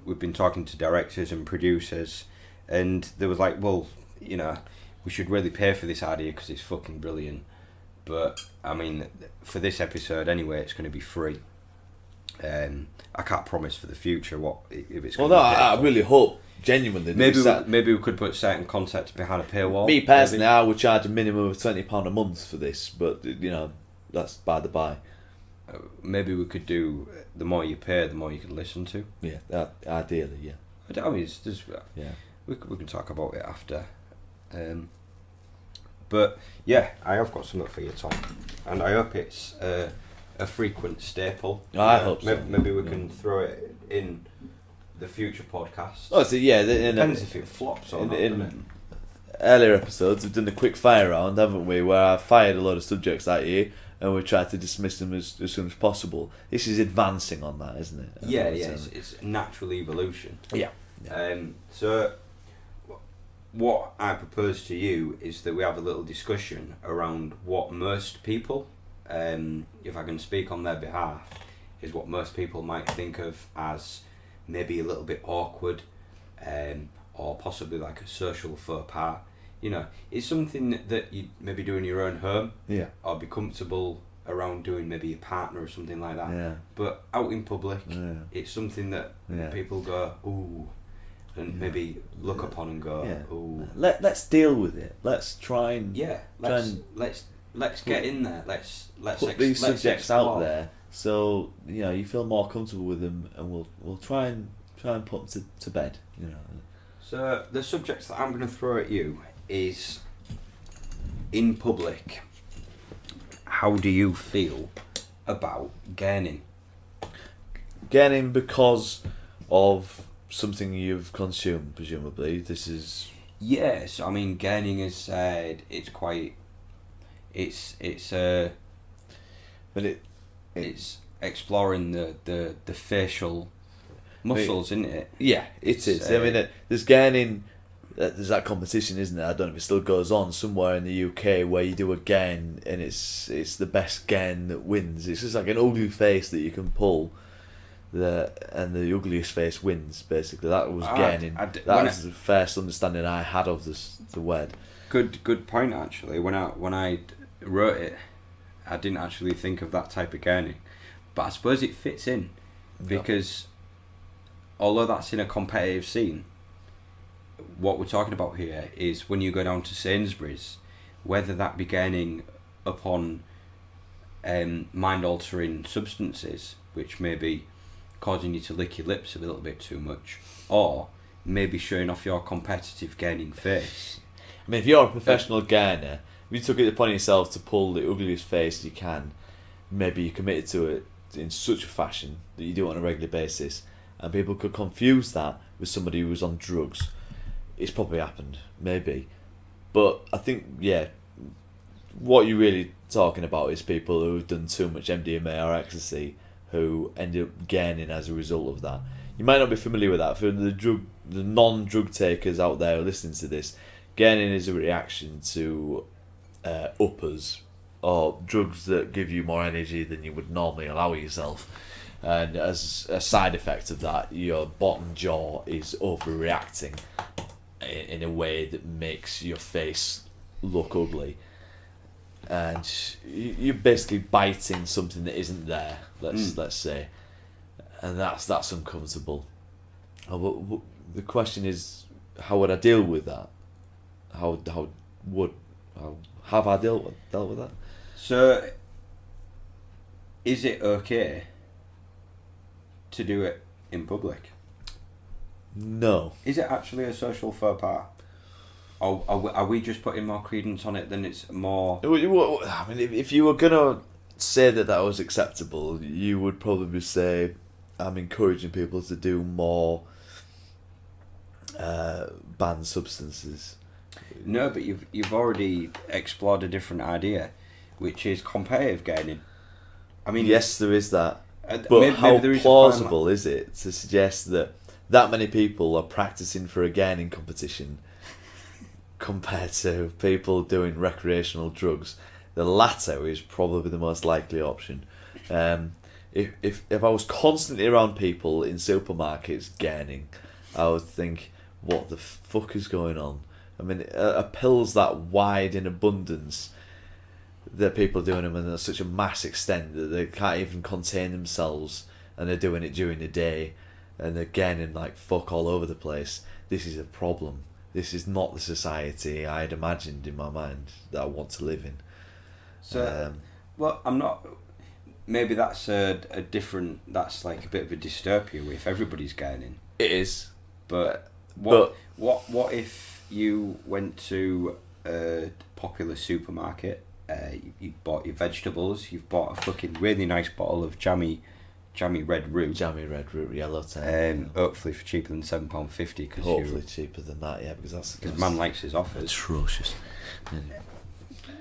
we've been talking to directors and producers, and they was like, well, we should really pay for this idea because it's fucking brilliant. But I mean, for this episode anyway, it's going to be free. I can't promise for the future if it's. Well, no, I really hope. Genuinely, maybe we could put certain context behind a paywall. Me personally, I would charge a minimum of £20 a month for this, but that's by the by. Maybe we could do the more you pay, the more you can listen to. Yeah, ideally, yeah. I mean, we can talk about it after. But yeah, I have got something for you, Tom, and I hope it's a frequent staple. I hope so. Maybe we can throw it in the future podcast. Oh, so yeah, Depends if it flops or not. Doesn't it? Earlier episodes, we've done a quick fire round, haven't we? Where I fired a lot of subjects at you, and we tried to dismiss them as soon as possible. This is advancing on that, isn't it? Yeah, it's natural evolution. Yeah. So, what I propose to you is that we have a little discussion around what most people, if I can speak on their behalf, is what most people might think of as maybe a little bit awkward, or possibly like a social faux pas. You know, it's something that you maybe do in your own home, Yeah. or be comfortable around doing maybe your partner or something like that. Yeah. But out in public, Yeah. it's something that Yeah. people go, ooh, and maybe look upon and go, Yeah. ooh. Let's deal with it. Let's try and Let's get in there. Let's put these subjects out there, so you feel more comfortable with them, and we'll try and put them to bed. So the subjects that I'm going to throw at you is in public. How do you feel about gurning? Gurning because of something you've consumed, presumably. This is Yes, I mean gurning is said it's quite. It's but it's exploring the facial muscles, isn't it? Yeah, it is. I mean, there's gurning. There's that competition, isn't there? I don't know if it still goes on somewhere in the UK where you do a gurn and it's the best gurn that wins. It's just like an ugly face that you can pull, and the ugliest face wins. Basically, that was gurning. That was the first understanding I had of the word. Good point. Actually, when I wrote it, I didn't actually think of that type of gurning, but I suppose it fits in because although that's in a competitive scene, what we're talking about here is when you go down to Sainsbury's, whether that be gaining upon mind-altering substances, which may be causing you to lick your lips a little bit too much, or maybe showing off your competitive gaining face. I mean, if you're a professional gurner, if you took it upon yourself to pull the ugliest face you can, maybe you're committed to it in such a fashion that you do it on a regular basis, and people could confuse that with somebody who was on drugs. It's probably happened, maybe. But I think, what you're really talking about is people who've done too much MDMA or ecstasy who end up gaining as a result of that. You might not be familiar with that. For the non-drug takers out there listening to this, gaining is a reaction to uppers or drugs that give you more energy than you would normally allow yourself. And as a side effect of that, your bottom jaw is overreacting in a way that makes your face look ugly, and you're basically biting something that isn't there. Let's say, and that's uncomfortable. The question is, how would I deal with that? How have I dealt with that? So, is it okay to do it in public? No. Is it actually a social faux pas? Or are we just putting more credence on it than it's more... I mean, if you were going to say that was acceptable, you would probably say, I'm encouraging people to do more banned substances. No, but you've already explored a different idea, which is competitive gaining. I mean... Yes, there is that. But how plausible is it to suggest that many people are practicing for a gaining competition compared to people doing recreational drugs? The latter is probably the most likely option. If I was constantly around people in supermarkets gaining, I would think, what the fuck is going on? I mean, are pills that wide in abundance that people are doing them in such a mass extent that they can't even contain themselves, and they're doing it during the day, and they're gaining like fuck all over the place. This is a problem. This is not the society I had imagined in my mind that I want to live in. So, well, I'm not... Maybe that's a different... That's like a bit of a dystopia if everybody's gaining. It is. But What if you went to a popular supermarket, you bought your vegetables, you've bought a fucking really nice bottle of jammy red root. Jammy red root, yellow tan. Hopefully for cheaper than £7.50. Hopefully cheaper than that, yeah, because man likes his offers. Atrocious.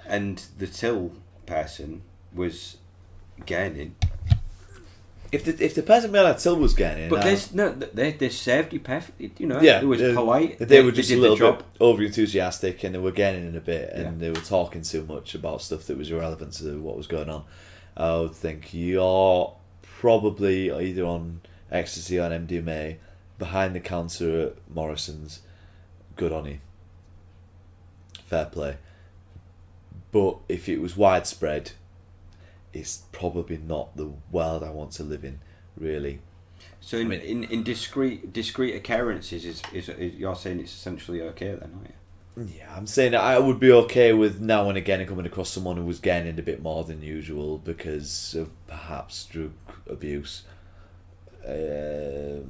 And the till person was gaining. If the person behind that till was getting, but they served you perfectly. You know, yeah, it was polite. They were just a little bit over enthusiastic, and they were getting in a bit, and they were talking too much about stuff that was irrelevant to what was going on. I would think you're probably either on ecstasy or on MDMA, behind the counter at Morrison's. Good on you. Fair play. But if it was widespread, it's probably not the world I want to live in, really. So in discrete occurrences, is you're saying it's essentially okay then, aren't you? Yeah, I'm saying I would be okay with now and again coming across someone who was getting a bit more than usual because of perhaps drug abuse. Or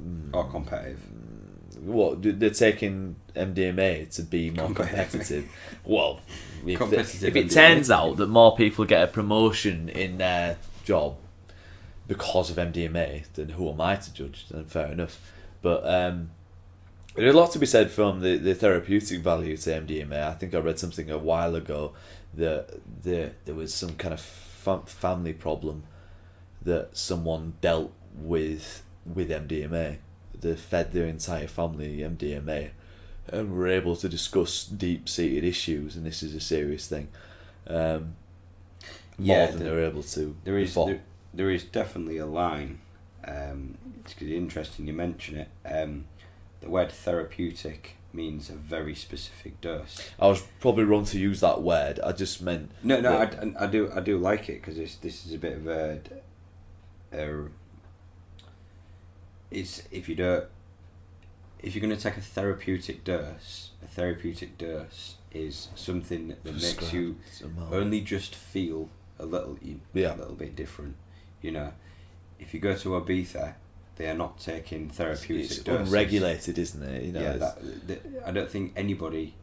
competitive. What, they're taking MDMA to be more competitive? Well, if it turns out that more people get a promotion in their job because of MDMA, then who am I to judge? Then fair enough. But there's a lot to be said from the therapeutic value to MDMA. I think I read something a while ago that there was some kind of family problem that someone dealt with MDMA. They fed their entire family MDMA and were able to discuss deep-seated issues, and this is a serious thing. More than they were able to before. There is definitely a line. It's interesting you mention it. The word therapeutic means a very specific dose. I was probably wrong to use that word. I just meant I do like it because this is a bit of a if you're going to take a therapeutic dose is something that makes you only just feel a little bit different. You know, if you go to Ibiza, they are not taking therapeutic doses. Unregulated, isn't it? You know, yeah, I don't think anybody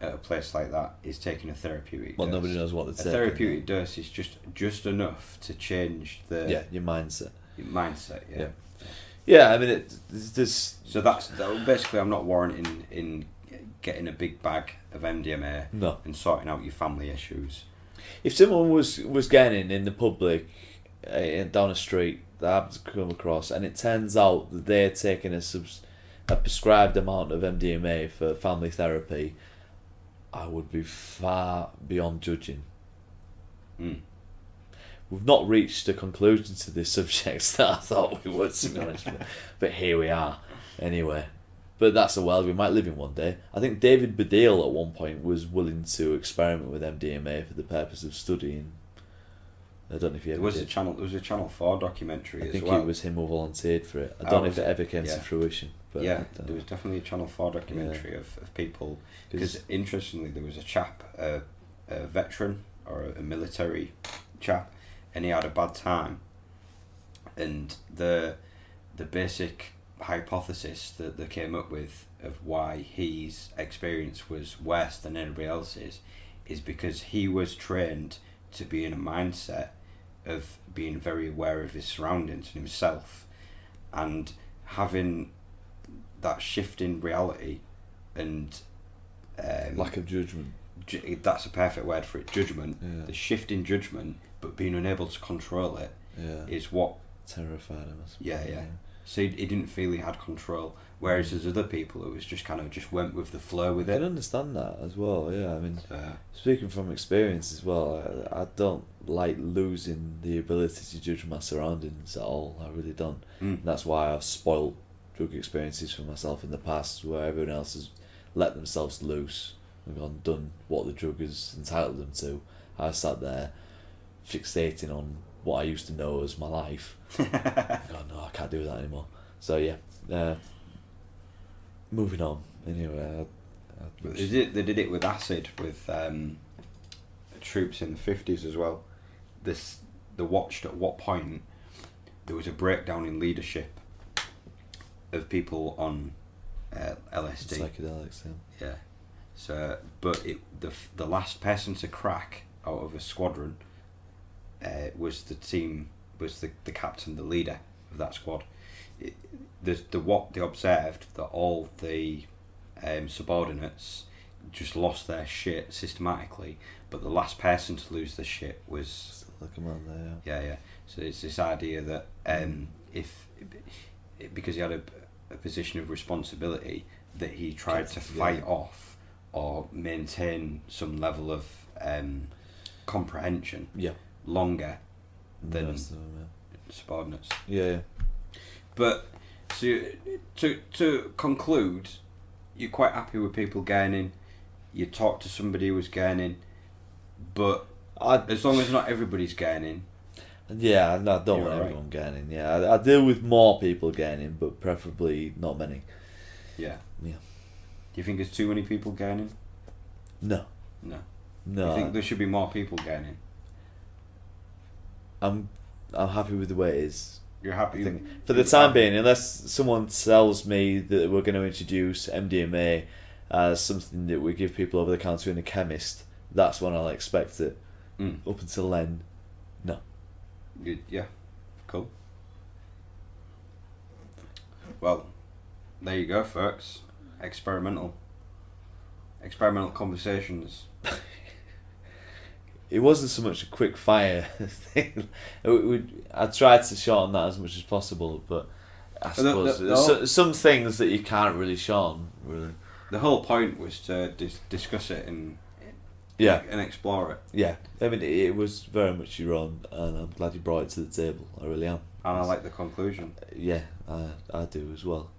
at a place like that is taking a therapeutic dose. Nobody knows what they're taking. A therapeutic dose is just enough to change your mindset. Yeah, I mean, there's... So that's basically, I'm not warranting in getting a big bag of MDMA and sorting out your family issues. If someone was getting in the public, down a street, that happens to come across, and it turns out that they're taking a prescribed amount of MDMA for family therapy, I would be far beyond judging. We've not reached a conclusion to this subject that I thought we would, to be honest. But here we are, anyway. But that's the world we might live in one day. I think David Baddiel at one point was willing to experiment with MDMA for the purpose of studying. I don't know if he ever did. There was a Channel 4 documentary as well. I think it was him who volunteered for it. I don't know if it ever came to fruition. But yeah, there was definitely a Channel 4 documentary of people. Because interestingly, there was a chap, a veteran or a military chap, and he had a bad time. And the basic hypothesis that they came up with of why his experience was worse than anybody else's is because he was trained to be in a mindset of being very aware of his surroundings and himself, and having that shift in reality and lack of judgment. That's a perfect word for it. Judgment. Yeah. The shift in judgment, but being unable to control it is what terrified him. Yeah. So he didn't feel he had control, whereas there's other people who was just went with the flow with it. I can understand that as well. Yeah, I mean, speaking from experience as well, I don't like losing the ability to judge my surroundings at all. I really don't. That's why I've spoilt drug experiences for myself in the past, where everyone else has let themselves loose and done what the drug has entitled them to. I sat there fixating on what I used to know as my life. God, no, I can't do that anymore. So yeah, moving on. Anyway, they did it with acid with troops in the 50s as well. They watched at what point there was a breakdown in leadership of people on LSD. Psychedelics, yeah. Yeah. So, but the last person to crack out of a squadron was the captain, the leader of that squad. What they observed that all the subordinates just lost their shit systematically, but the last person to lose their shit was. Look him on there. Yeah. So it's this idea that because he had a position of responsibility, that he tried to fight off or maintain some level of comprehension longer than subordinates. Yeah. But to conclude, you're quite happy with people gurning. You talk to somebody who was gurning, but as long as not everybody's gurning. Yeah, I don't want everyone gurning. Yeah, I deal with more people gurning, but preferably not many. Yeah. Yeah. Do you think there's too many people gurning? No. You think there should be more people gurning? I'm happy with the way it is. You're happy? For the time being, unless someone tells me that we're going to introduce MDMA as something that we give people over the counter in a chemist, that's when I'll expect it. Up until then, no. Yeah, cool. Well, there you go, folks. Experimental conversations. It wasn't so much a quick fire thing. I tried to shorten that as much as possible, but I suppose some things that you can't really shorten. Really, the whole point was to discuss it and explore it. Yeah, I mean it was very much your own, and I'm glad you brought it to the table. I really am. And I like the conclusion. Yeah, I do as well.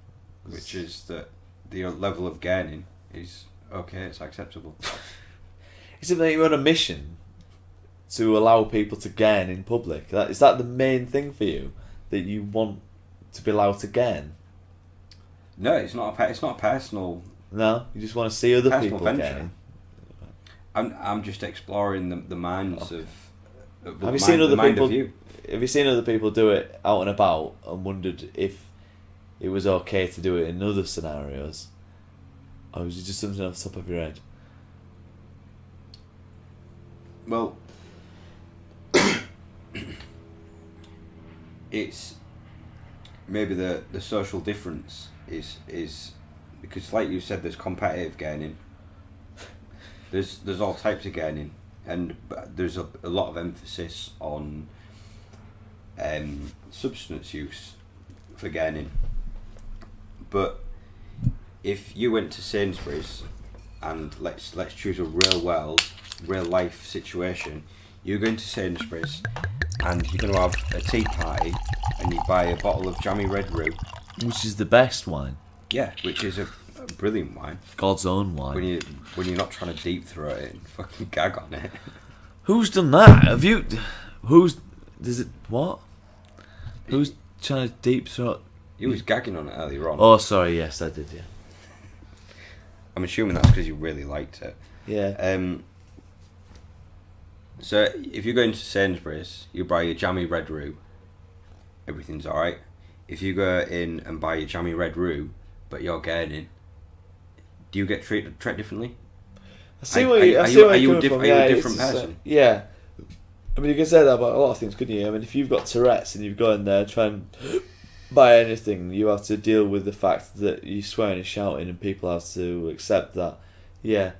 Which is that the level of gurning is okay. It's acceptable. Isn't that you're on a mission to allow people to gurn in public? Is that the main thing for you? That you want to be allowed to gurn? No, it's not a personal. No, you just want to see other people gurning. I'm just exploring the minds of. Have you seen other people do it out and about and wondered if it was okay to do it in other scenarios, or was it just something off the top of your head? Well, it's maybe the social difference is because, like you said, there's competitive gurning. There's all types of gurning, and there's a lot of emphasis on substance use for gurning. But if you went to Sainsbury's and let's choose a real life situation, you're going to Sainsbury's and you're going to have a tea party and you buy a bottle of jammy red roux, which is the best wine. Yeah, which is a brilliant wine. God's own wine. When you're not trying to deep throat it and fucking gag on it. Who's done that? Have you? Who's trying to deep throat? You was gagging on it earlier on. Oh, sorry. Yes, I did. Yeah. I'm assuming that's because you really liked it. Yeah. So if you go into Sainsbury's, you buy your jammy red roux. Everything's alright. If you go in and buy your jammy red roux, but you're gurning, do you get treated differently? Are you a different person? Yeah. I mean, you can say that about a lot of things, couldn't you? I mean, if you've got Tourette's and you've gone in there trying to buy anything, you have to deal with the fact that you're swearing and shouting, and people have to accept that. Yeah,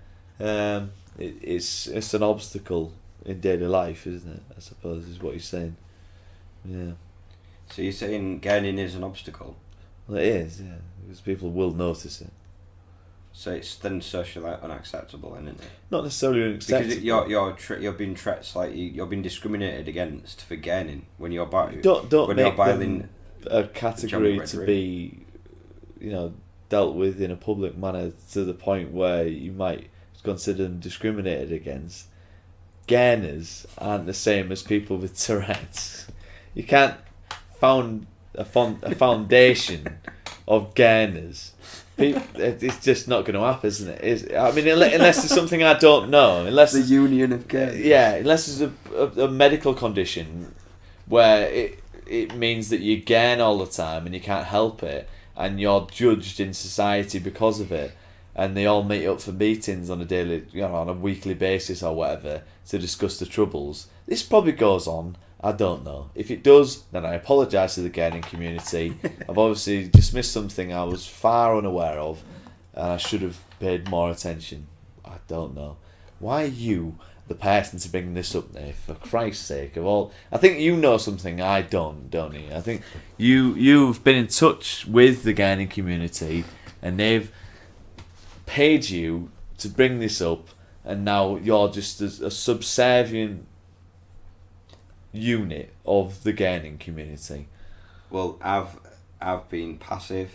it's an obstacle in daily life, isn't it? I suppose is what you're saying. Yeah. So you're saying gurning is an obstacle? Well, it is, yeah, because people will notice it. So it's then socially unacceptable, isn't it? Not necessarily unacceptable. Because you're being you're being discriminated against for gurning when you're buying. Don't make them a category to be, dealt with in a public manner to the point where you might consider them discriminated against. Gurners aren't the same as people with Tourette's. You can't found a foundation of gurners. It's just not going to happen, isn't it? I mean, unless it's something I don't know. Unless the union of gurners. Yeah, unless it's a medical condition where it means that you gurn all the time and you can't help it, and you're judged in society because of it, and they all meet up for meetings on a daily, on a weekly basis or whatever to discuss the troubles. This probably goes on. I don't know. If it does, then I apologise to the gurning community. I've obviously dismissed something I was far unaware of, and I should have paid more attention. I don't know. Why are you the person to bring this up, Nayf? For Christ's sake, of all, I think you know something I don't you? I think you've been in touch with the gurning community, and they've paid you to bring this up, and now you're just a subservient unit of the gurning community. Well, I've been passive.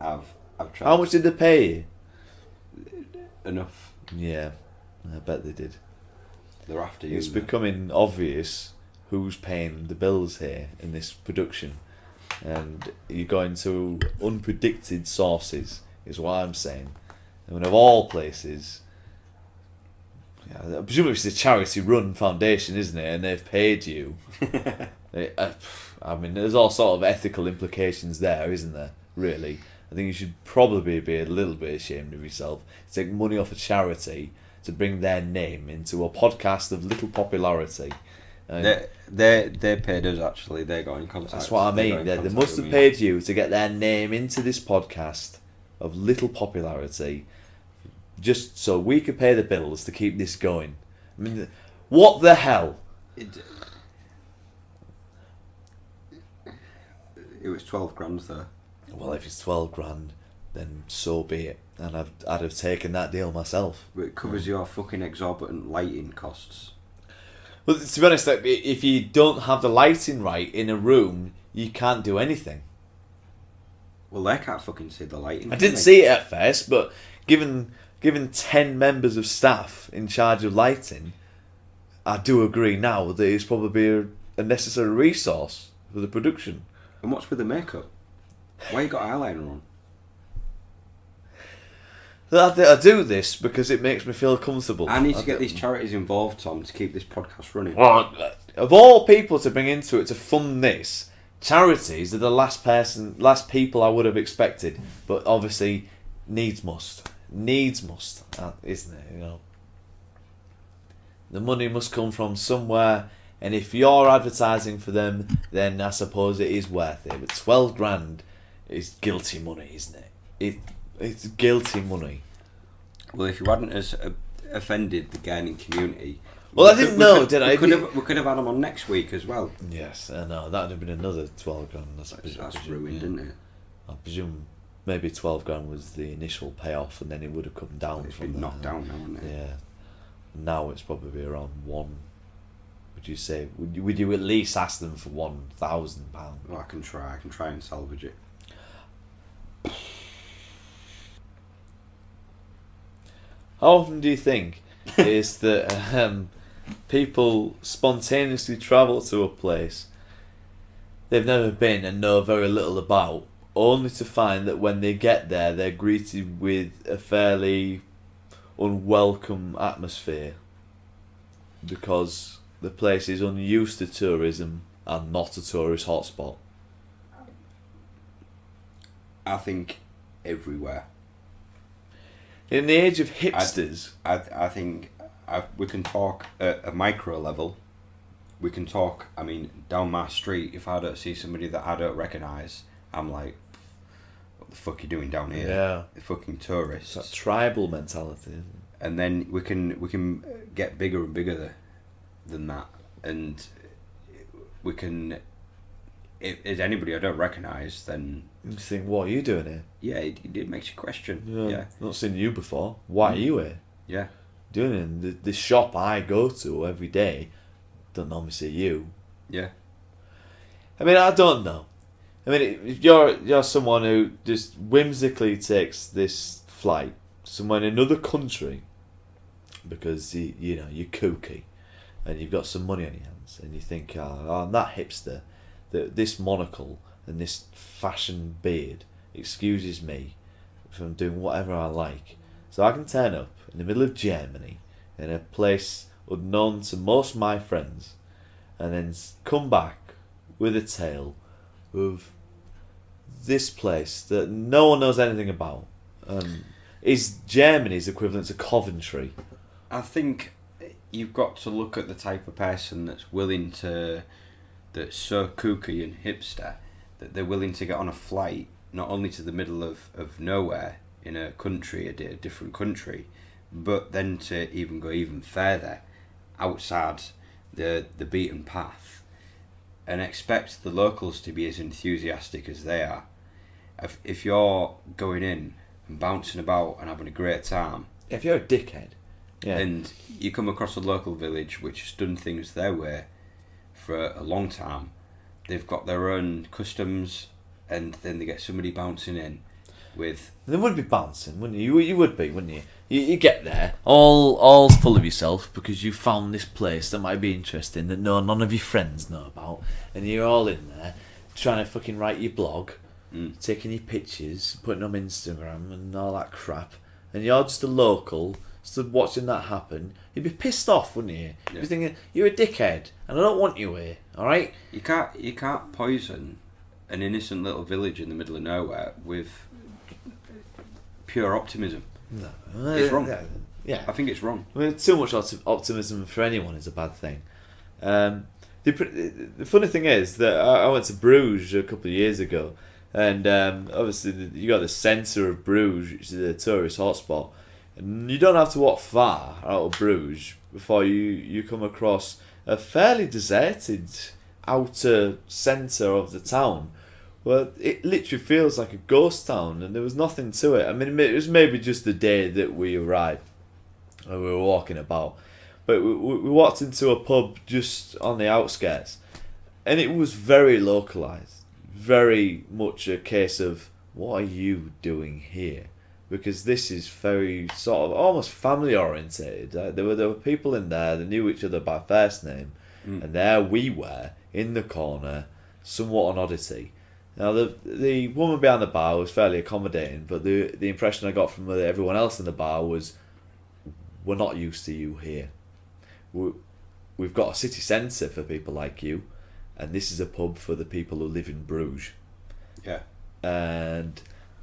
I've tried. How much did they pay you? Enough. Yeah, I bet they did. They're after you. It's becoming obvious who's paying the bills here in this production, and you're going to unpredicted sources, is what I'm saying. And of all places, I presume it's a charity-run foundation, isn't it? And they've paid you. I mean, there's all sort of ethical implications there, isn't there? Really, I think you should probably be a little bit ashamed of yourself to take money off a charity to bring their name into a podcast of little popularity. They paid us, actually. They're going in contact. That's what I mean. They must have paid you to get their name into this podcast of little popularity, just so we could pay the bills to keep this going. I mean, what the hell? It was 12 grand though. Well, if it's 12 grand, then so be it. And I'd have taken that deal myself. But it covers your fucking exorbitant lighting costs. Well, to be honest, like, if you don't have the lighting right in a room, you can't do anything. Well, they can't fucking see the lighting. I didn't see it at first, but given 10 members of staff in charge of lighting, I do agree now that it's probably a necessary resource for the production. And what's with the makeup? Why you got eyeliner on? I do this because it makes me feel comfortable. I need to get these charities involved, Tom, to keep this podcast running. Well, of all people to bring into it to fund this, charities are the last people I would have expected. But obviously, needs must, isn't it? The money must come from somewhere, and if you're advertising for them, then I suppose it is worth it. But 12 grand is guilty money, isn't it? It's guilty money. Well, if you hadn't offended the gurning community... Well, I didn't know, did I? We could have had them on next week as well. Yes, I know. That would have been another 12 grand. That's ruined, isn't it? I presume maybe 12 grand was the initial payoff, and then it would have come down. It's been knocked down now, hasn't it? Yeah. Now it's probably around one. Would you say? Would you at least ask them for £1,000? Well, I can try and salvage it. How often do you think is that people spontaneously travel to a place they've never been and know very little about, only to find that when they get there, they're greeted with a fairly unwelcome atmosphere because the place is unused to tourism and not a tourist hotspot? I think everywhere. In the age of hipsters, I think we can talk at a micro level. We can talk, I mean, down my street, if I don't see somebody that I don't recognise, I'm like, what the fuck are you doing down here? Yeah. The fucking tourists. It's that tribal mentality, isn't it? And then we can get bigger and bigger than that. And we can, if there's anybody I don't recognise, then... You think, what are you doing here? Yeah, it makes you question. Yeah. Not seen you before. Why are you here? Yeah. Doing it in the shop I go to every day. Don't normally see you. Yeah. I mean, I don't know. I mean, if you're someone who just whimsically takes this flight somewhere in another country because you're kooky and you've got some money on your hands and you think, oh, I'm that hipster, that this monocle and this fashion beard excuses me from doing whatever I like. So I can turn up in the middle of Germany in a place unknown to most of my friends and then come back with a tale of this place that no one knows anything about is Germany's equivalent to Coventry. I think you've got to look at the type of person that's so kooky and hipster that they're willing to get on a flight not only to the middle of nowhere in a country, a different country, but then to even go even further outside the beaten path and expect the locals to be as enthusiastic as they are. If you're going in and bouncing about and having a great time, If you're a dickhead, and you come across a local village which has done things their way for a long time, they've got their own customs, and then they get somebody bouncing in with... They would be bouncing, wouldn't you? You would be, wouldn't you? You get there, all full of yourself because you found this place that might be interesting that none of your friends know about, and you're all in there trying to fucking write your blog, taking your pictures, putting them on Instagram and all that crap, and you're just a local stood watching that happen. You'd be pissed off, wouldn't you? Yeah. You'd be thinking, you're a dickhead and I don't want you here, alright? You can't poison an innocent little village in the middle of nowhere with pure optimism. No, It's wrong. Yeah. I think it's wrong. I mean, too much optimism for anyone is a bad thing. The funny thing is that I went to Bruges a couple of years ago, and obviously you got the centre of Bruges, which is a tourist hotspot, and you don't have to walk far out of Bruges before you come across a fairly deserted outer centre of the town. Well, it literally feels like a ghost town, and there was nothing to it. I mean, it was maybe just the day that we arrived, and we were walking about. But we walked into a pub just on the outskirts, and it was very localised. Very much a case of, what are you doing here? Because this is very sort of almost family orientated. There were people in there that knew each other by first name, and there we were in the corner, somewhat an oddity. Now the woman behind the bar was fairly accommodating, but the impression I got from everyone else in the bar was, we're not used to you here. We've got a city centre for people like you, and this is a pub for the people who live in Bruges. Yeah. And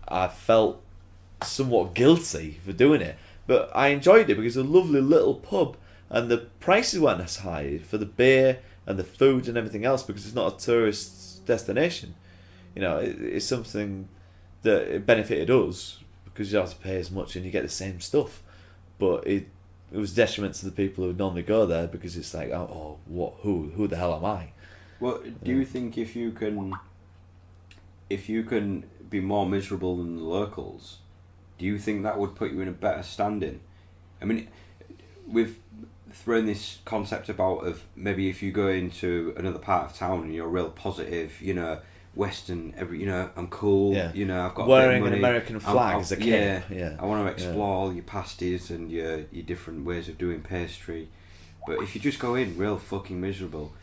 I felt somewhat guilty for doing it, but I enjoyed it because it's a lovely little pub, and the prices weren't as high for the beer and the food and everything else because it's not a tourist destination. You know, it's something that it benefited us because you don't have to pay as much and you get the same stuff, but it was detriment to the people who normally go there because it's like, who the hell am I? Well, do you think if you can be more miserable than the locals, do you think that would put you in a better standing? I mean, we've thrown this concept about of maybe if you go into another part of town and you're real positive, you know, Western, I'm cool, I've got wearing a bit of money, an American flag as a kid. I want to explore all your pasties and your different ways of doing pastry. But if you just go in real fucking miserable,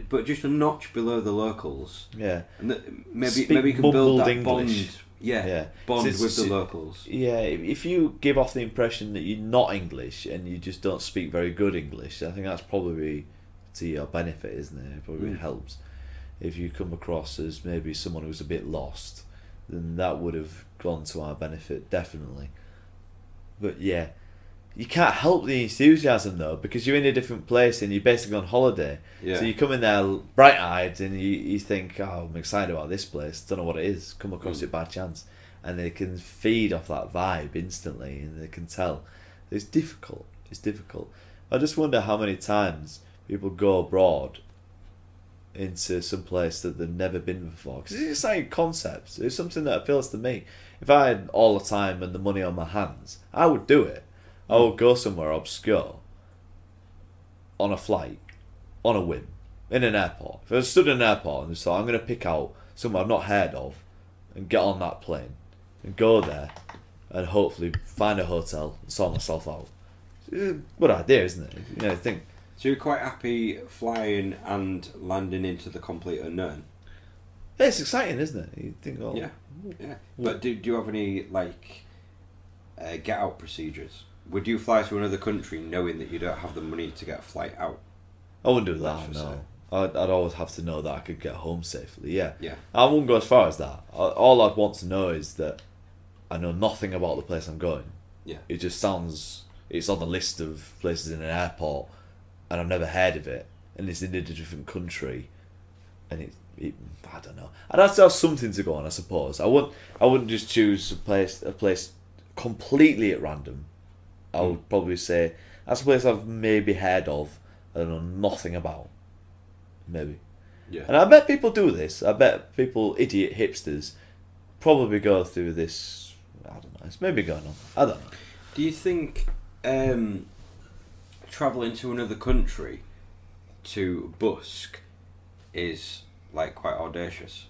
but just a notch below the locals, and maybe you can build that English. Bond with the locals. Yeah, if you give off the impression that you're not English and you just don't speak very good English, I think that's probably to your benefit, isn't it? It probably helps. If you come across as maybe someone who's a bit lost, then that would have gone to our benefit, definitely. But yeah, you can't help the enthusiasm though, because you're in a different place and you're basically on holiday. Yeah. So you come in there bright-eyed and you think, I'm excited about this place, don't know what it is, come across it by chance. And they can feed off that vibe instantly and they can tell. It's difficult. I just wonder how many times people go abroad into some place that they've never been before, because it's like concepts. It's something that appeals to me. If I had all the time and the money on my hands, I would do it. I would go somewhere obscure on a flight, on a whim, in an airport. If I stood in an airport and thought, I'm going to pick out somewhere I've not heard of and get on that plane and go there and hopefully find a hotel and sort myself out. It's a good idea, isn't it? I think. So you're quite happy flying and landing into the complete unknown? Yeah, it's exciting, isn't it? You think, yeah. But do you have any get out procedures? Would you fly to another country knowing that you don't have the money to get a flight out? I wouldn't do that. No. I'd always have to know that I could get home safely. Yeah. Yeah. I wouldn't go as far as that. All I'd want to know is that I know nothing about the place I'm going. Yeah. It just sounds... It's on the list of places in an airport, and I've never heard of it, and it's in a different country, and it I don't know. I'd have to have something to go on, I suppose. I wouldn't just choose a place completely at random. I would probably say that's a place I've maybe heard of and know nothing about. Maybe. Yeah. And I bet people do this. I bet people, idiot hipsters, probably go through this. I don't know. It's maybe going on. I don't know. Do you think travelling to another country to busk is like quite audacious?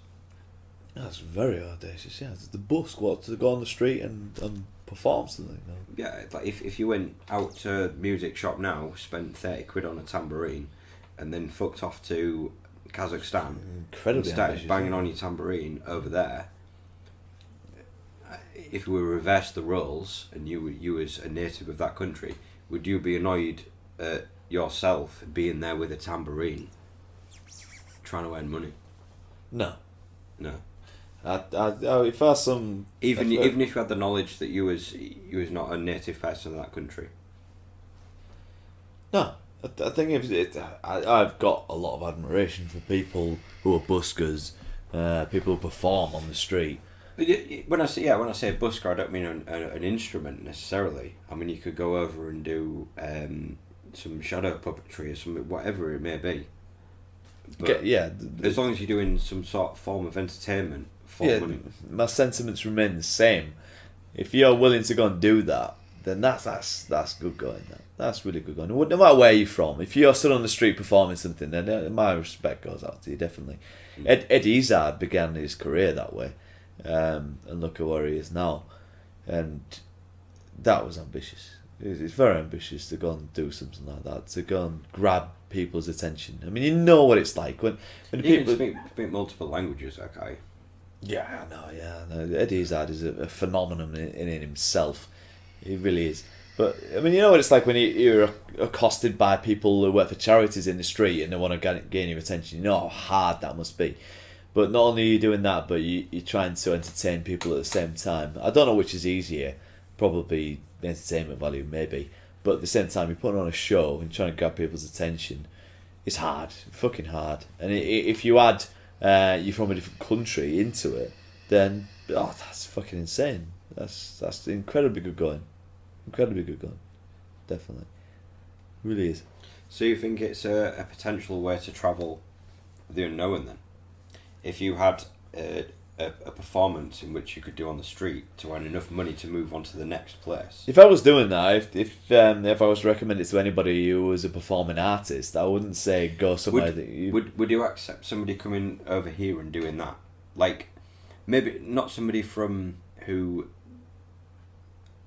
That's very audacious. Yeah, the busk. What, to go on the street and perform something? No? Yeah, like if you went out to a music shop now, spent 30 quid on a tambourine, and then fucked off to Kazakhstan, Incredibly and started ambitious, banging yeah. on your tambourine over there. If we reversed the roles and you as a native of that country, would you be annoyed at yourself being there with a tambourine, trying to earn money? No. No. If I some Even if you had the knowledge that you was not a native person of that country. No, I think I've got a lot of admiration for people who are buskers, people who perform on the street. When I say a busker, I don't mean an instrument necessarily. I mean you could go over and do some shadow puppetry or something, whatever it may be. But Yeah, as long as you're doing some sort of form of entertainment for money. my sentiments remain the same. If you're willing to go and do that, then that's good going. That's really good going. No matter where you're from, if you're still on the street performing something, then my respect goes out to you, definitely. Ed Izzard began his career that way, and look at where he is now, and that was ambitious. It's very ambitious to go and do something like that, to go and grab people's attention. I mean, you know what it's like when people speak multiple languages, okay. Yeah, I know. Yeah, no, Eddie Izzard is a phenomenon in himself. He really is. But I mean, you know what it's like when you're accosted by people who work for charities in the street and they want to gain your attention. You know how hard that must be. But not only are you doing that, but you're trying to entertain people at the same time. I don't know which is easier. Probably the entertainment value, maybe. But at the same time, you're putting on a show and trying to grab people's attention. It's hard, fucking hard. And if you add you're from a different country into it, then that's fucking insane. That's incredibly good going. Incredibly good going. Definitely. Really is. So you think it's a potential way to travel the unknown then? If you had a performance in which you could do on the street to earn enough money to move on to the next place. If I was doing that, if I was to recommend it to anybody who was a performing artist, I wouldn't say go somewhere Would you accept somebody coming over here and doing that? Like, maybe not somebody from who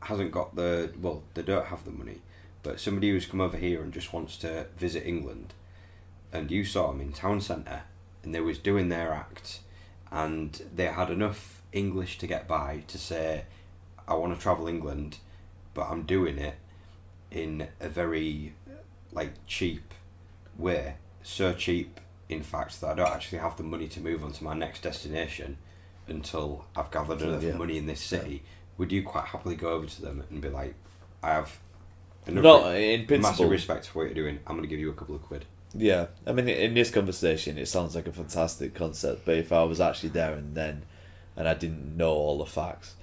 hasn't got they don't have the money, but somebody who's come over here and just wants to visit England, and you saw them in town centre and they was doing their act and they had enough English to get by to say, I want to travel England, but I'm doing it in a very cheap way, so cheap in fact that I don't actually have the money to move on to my next destination until I've gathered enough money in this city. Would you quite happily go over to them and be like, I have in principle, massive respect for what you're doing, I'm going to give you a couple of quid? Yeah, I mean, in this conversation, it sounds like a fantastic concept, but if I was actually there and then, and I didn't know all the facts,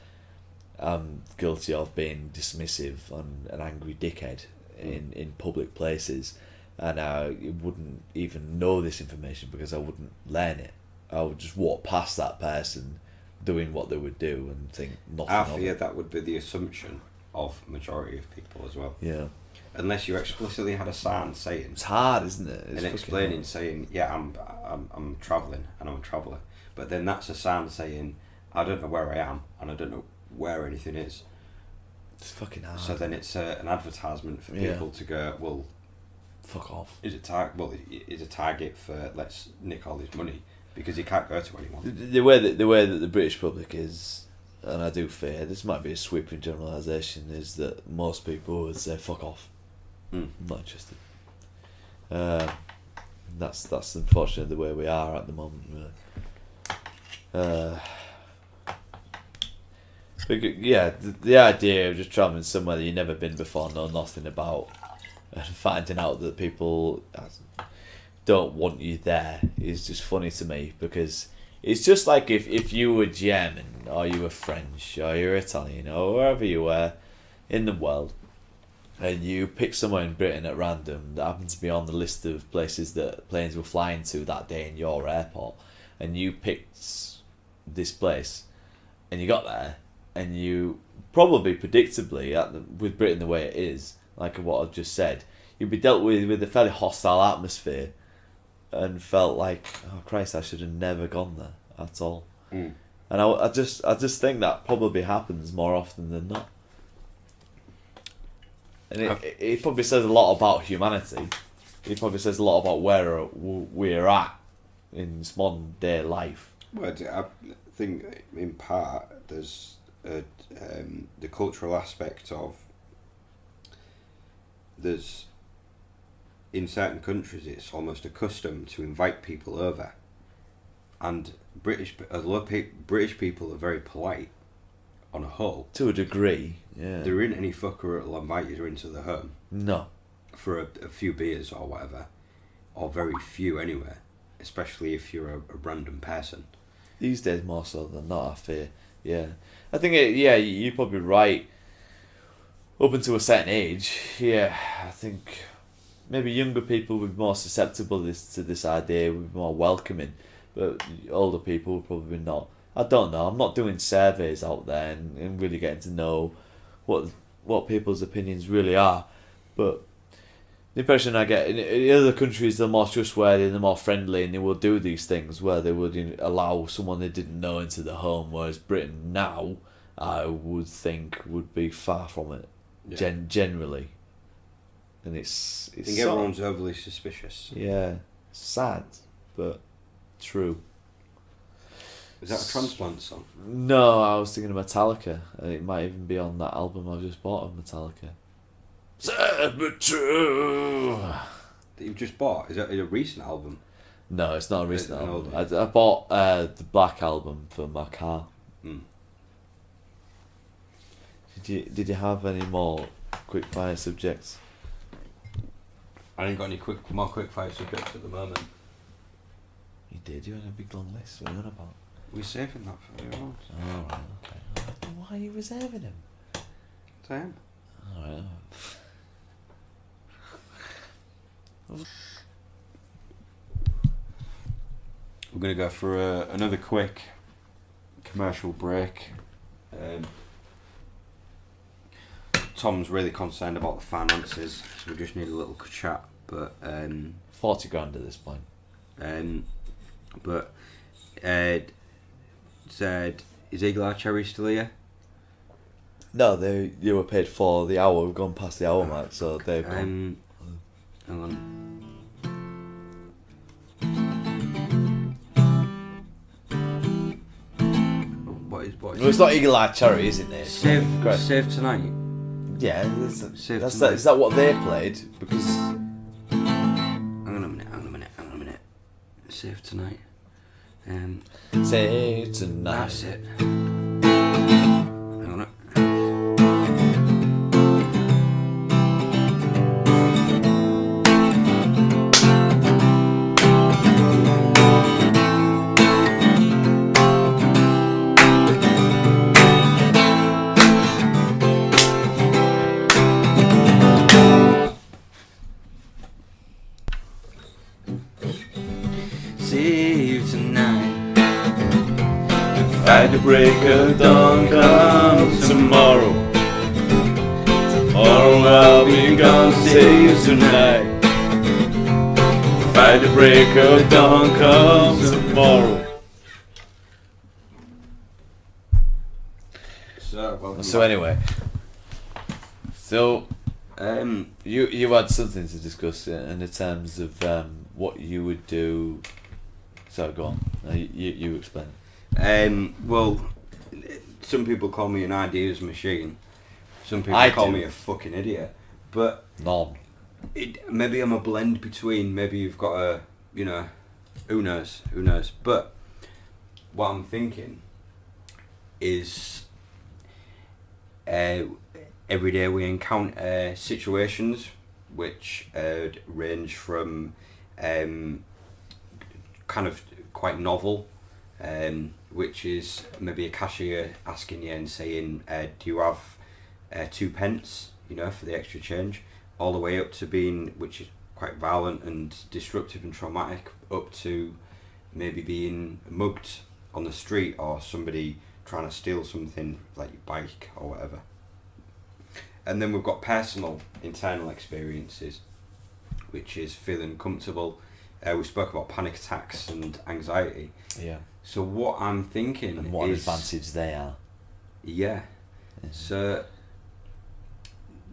I'm guilty of being dismissive and an angry dickhead in public places, and I wouldn't even know this information because I wouldn't learn it. I would just walk past that person doing what they would do and think nothing of it. I fear that would be the assumption of majority of people as well. Yeah. Unless you explicitly had a sign saying, it's hard, isn't it? It's and explaining, saying, yeah, I'm travelling and I'm a traveller. But then that's a sign saying, I don't know where I am and I don't know where anything is. It's fucking hard. So then it's an advertisement for people to go, well, fuck off. Is a target for let's nick all his money because he can't go to anyone. The way that the British public is, and I do fear this might be a sweeping generalisation, is that most people would say fuck off. I'm not interested. that's unfortunately the way we are at the moment, really. But yeah, the idea of just travelling somewhere that you've never been before, know nothing about, and finding out that people don't want you there is just funny to me, because it's just like if you were German or you were French or you're Italian or wherever you were in the world, and you pick somewhere in Britain at random that happened to be on the list of places that planes were flying to that day in your airport, and you picked this place, and you got there, and you probably predictably, with Britain the way it is, like what I've just said, you'd be dealt with a fairly hostile atmosphere, and felt like, oh Christ, I should have never gone there at all. And I just think that probably happens more often than not. And it probably says a lot about humanity. It probably says a lot about where we're at in modern day life. Well, I think in part there's the cultural aspect of in certain countries it's almost a custom to invite people over, and British people are very polite on a whole. To a degree, yeah. There isn't any fucker that'll invite you into the home. No. For a few beers or whatever, or very few anyway, especially if you're a random person. These days more so than not, I fear. Yeah. I think, you're probably right. Up until a certain age, yeah, I think maybe younger people would be more susceptible to this idea, would be more welcoming, but older people would probably not. I don't know. I'm not doing surveys out there and really getting to know what people's opinions really are, but the impression I get in other countries, they're more trustworthy and they're more friendly, and they will do these things where they would allow someone they didn't know into the home, whereas Britain now, I would think, would be far from it, generally. And it's I think everyone's overly suspicious. Yeah, sad, but true. Is that a transplant song? No, I was thinking of Metallica. It might even be on that album I've just bought of Metallica. Sad but true. That you've just bought? Is that a recent album? No, it's not a recent album. I bought the Black album for my car. Did you have any more quick fire subjects? I ain't got any more quick fire subjects at the moment. You did. You had a big long list. What are you on about? We're saving that for later on. Oh, right, okay. Why are you reserving him? Same. Alright. We're going to go for another quick commercial break. Tom's really concerned about the finances, so we just need a little chat. But 40 grand at this point. But Ed said, "Is Eagle Eye Cherry still here?" No, you were paid for the hour. We've gone past the hour mark, so they've gone. Hang on. What is? Well, it's not Eagle Eye Cherry, is it, Nayf? Save Tonight. Yeah, Save that's Tonight. Is that what they played? Because Hang on a minute. Save Tonight. Save Tonight. That's it. Hang on. Save Tonight. Fight the break of dawn, come tomorrow. Tomorrow I'll be gone, save tonight. Fight the break of dawn, come tomorrow. So anyway, you had something to discuss in the terms of what you would do. So go on, you explain. Well, some people call me an ideas machine. Some people call me a fucking idiot. But None. maybe I'm a blend between. Maybe you've got you know, who knows? Who knows? But what I'm thinking is, every day we encounter situations which range from kind of quite novel, which is maybe a cashier asking you and saying, do you have 2p, you know, for the extra change, all the way up to being, which is quite violent and disruptive and traumatic, up to maybe being mugged on the street, or somebody trying to steal something like your bike or whatever. And then we've got personal, internal experiences, which is feeling comfortable. We spoke about panic attacks and anxiety. Yeah. So what I'm thinking And what is... advantage they are. Yeah. So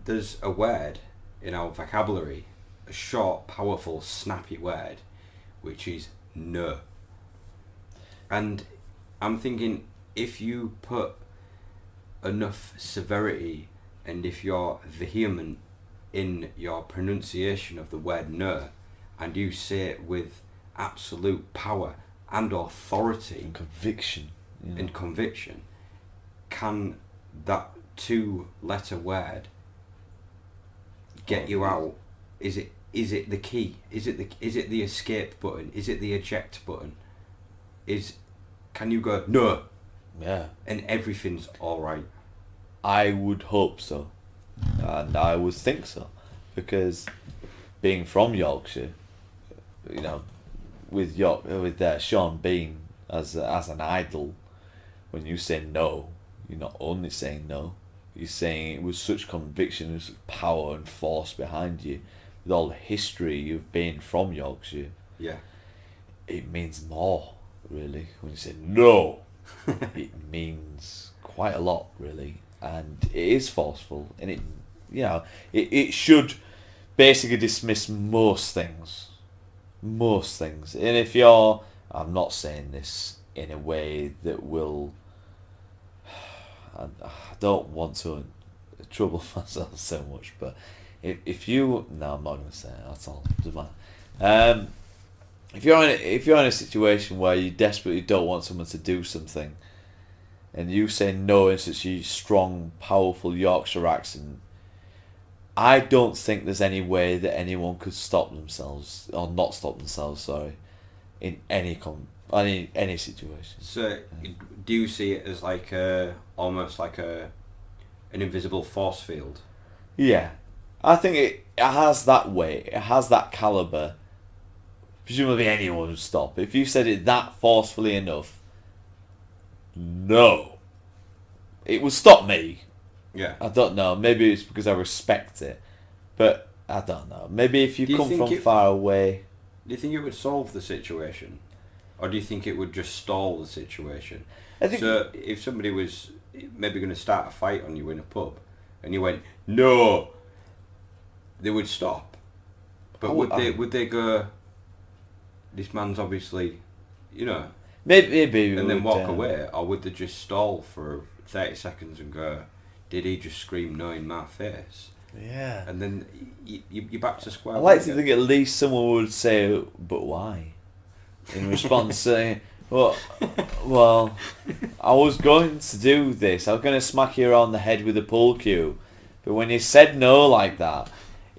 there's a word in our vocabulary, a short, powerful, snappy word, which is no. And I'm thinking, if you put enough severity and if you're vehement in your pronunciation of the word no, and you say it with absolute power and authority And conviction. Yeah. and conviction, can that 2-letter word get you out? Is it the key? Is it the escape button? Is it the eject button? Can you go no? Yeah. And everything's all right. I would hope so, and I would think so, because being from Yorkshire, you know, with Sean Bean as an idol, when you say no, you're not only saying no, you're saying it with such conviction and such power and force behind you, with all the history of being from Yorkshire. Yeah. It means more, really. When you say no, it means quite a lot, really. And it is forceful, and it should basically dismiss most things. And if I'm not saying this in a way that will, I don't want to trouble myself so much, but if you, no, I'm not going to say it, that's all, doesn't matter. If you're in a situation where you desperately don't want someone to do something, and you say no in such a strong, powerful Yorkshire accent, I don't think there's any way that anyone could stop themselves, or not stop themselves, sorry, in any situation. So, do you see it as like almost like an invisible force field? Yeah, I think it has that weight, it has that calibre. Presumably anyone would stop. If you said it that forcefully enough, no, it would stop me. Yeah. I don't know. Maybe it's because I respect it, but I don't know. Maybe if you come from far away. Do you think it would solve the situation, or do you think it would just stall the situation? I think so. If somebody was maybe going to start a fight on you in a pub, and you went no, they would stop. But would they go? This man's obviously, you know. Maybe and then walk away, or would they just stall for 30 seconds and go, did he just scream no in my face? Yeah. And then you're back to square one. I like to think at least someone would say, but why? In response, saying, well, I was going to do this. I was going to smack you around the head with a pool cue. But when you said no like that,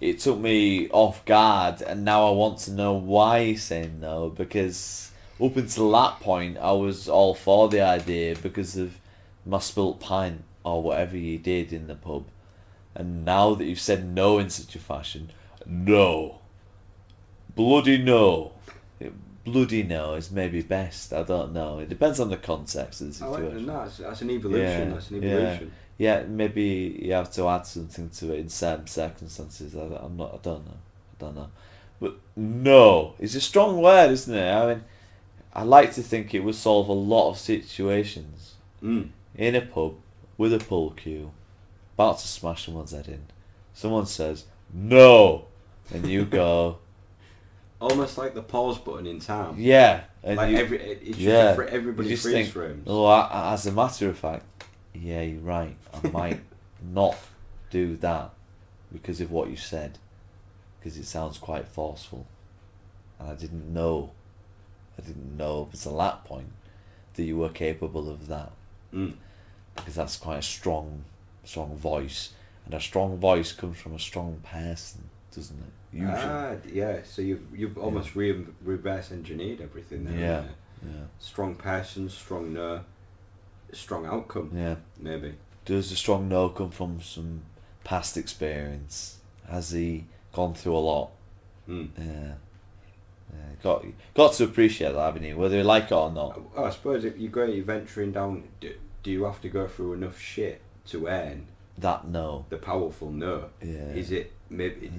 it took me off guard. And now I want to know why you're saying no. Because up until that point, I was all for the idea because of my spilt pint or whatever you did in the pub. And now that you've said no in such a fashion, no. Bloody no. Bloody no is maybe best. I don't know. It depends on the context of the situation. That's an evolution. Yeah, that's an evolution. Yeah, maybe you have to add something to it in certain circumstances. I don't know. But no, it's a strong word, isn't it? I mean, I like to think it would solve a lot of situations. In a pub, with a pool cue, about to smash someone's head in. Someone says, no! And you go... Almost like the pause button in time. Yeah. And like everybody freeze frames. Oh, as a matter of fact, yeah, you're right. I might not do that because of what you said. Because it sounds quite forceful. and I didn't know up until that point that you were capable of that. Because that's quite a strong voice, and a strong voice comes from a strong person, doesn't it? Usually. Yeah. So you've almost reverse engineered everything there. Yeah. Strong person, strong outcome. Yeah. Maybe. Does the strong no come from some past experience? Has he gone through a lot? Yeah. Got to appreciate that, haven't you? Whether you like it or not. I suppose if you're venturing down, do you have to go through enough shit to earn that no? The powerful no. Yeah. Is it maybe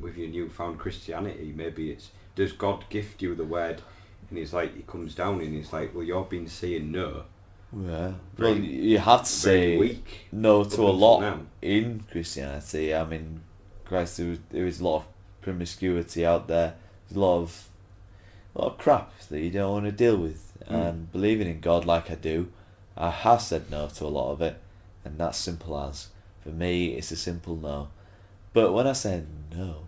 with your newfound Christianity? Maybe it's, does God gift you the word, and he's like, he comes down and he's like, well, you've been saying no. Yeah. Well, you have to say no to a lot in Christianity. I mean, Christ, there is a lot of promiscuity out there. There's a lot of crap that you don't want to deal with. And believing in God like I do, I have said no to a lot of it, and that's simple as. For me, it's a simple no. But when I say no,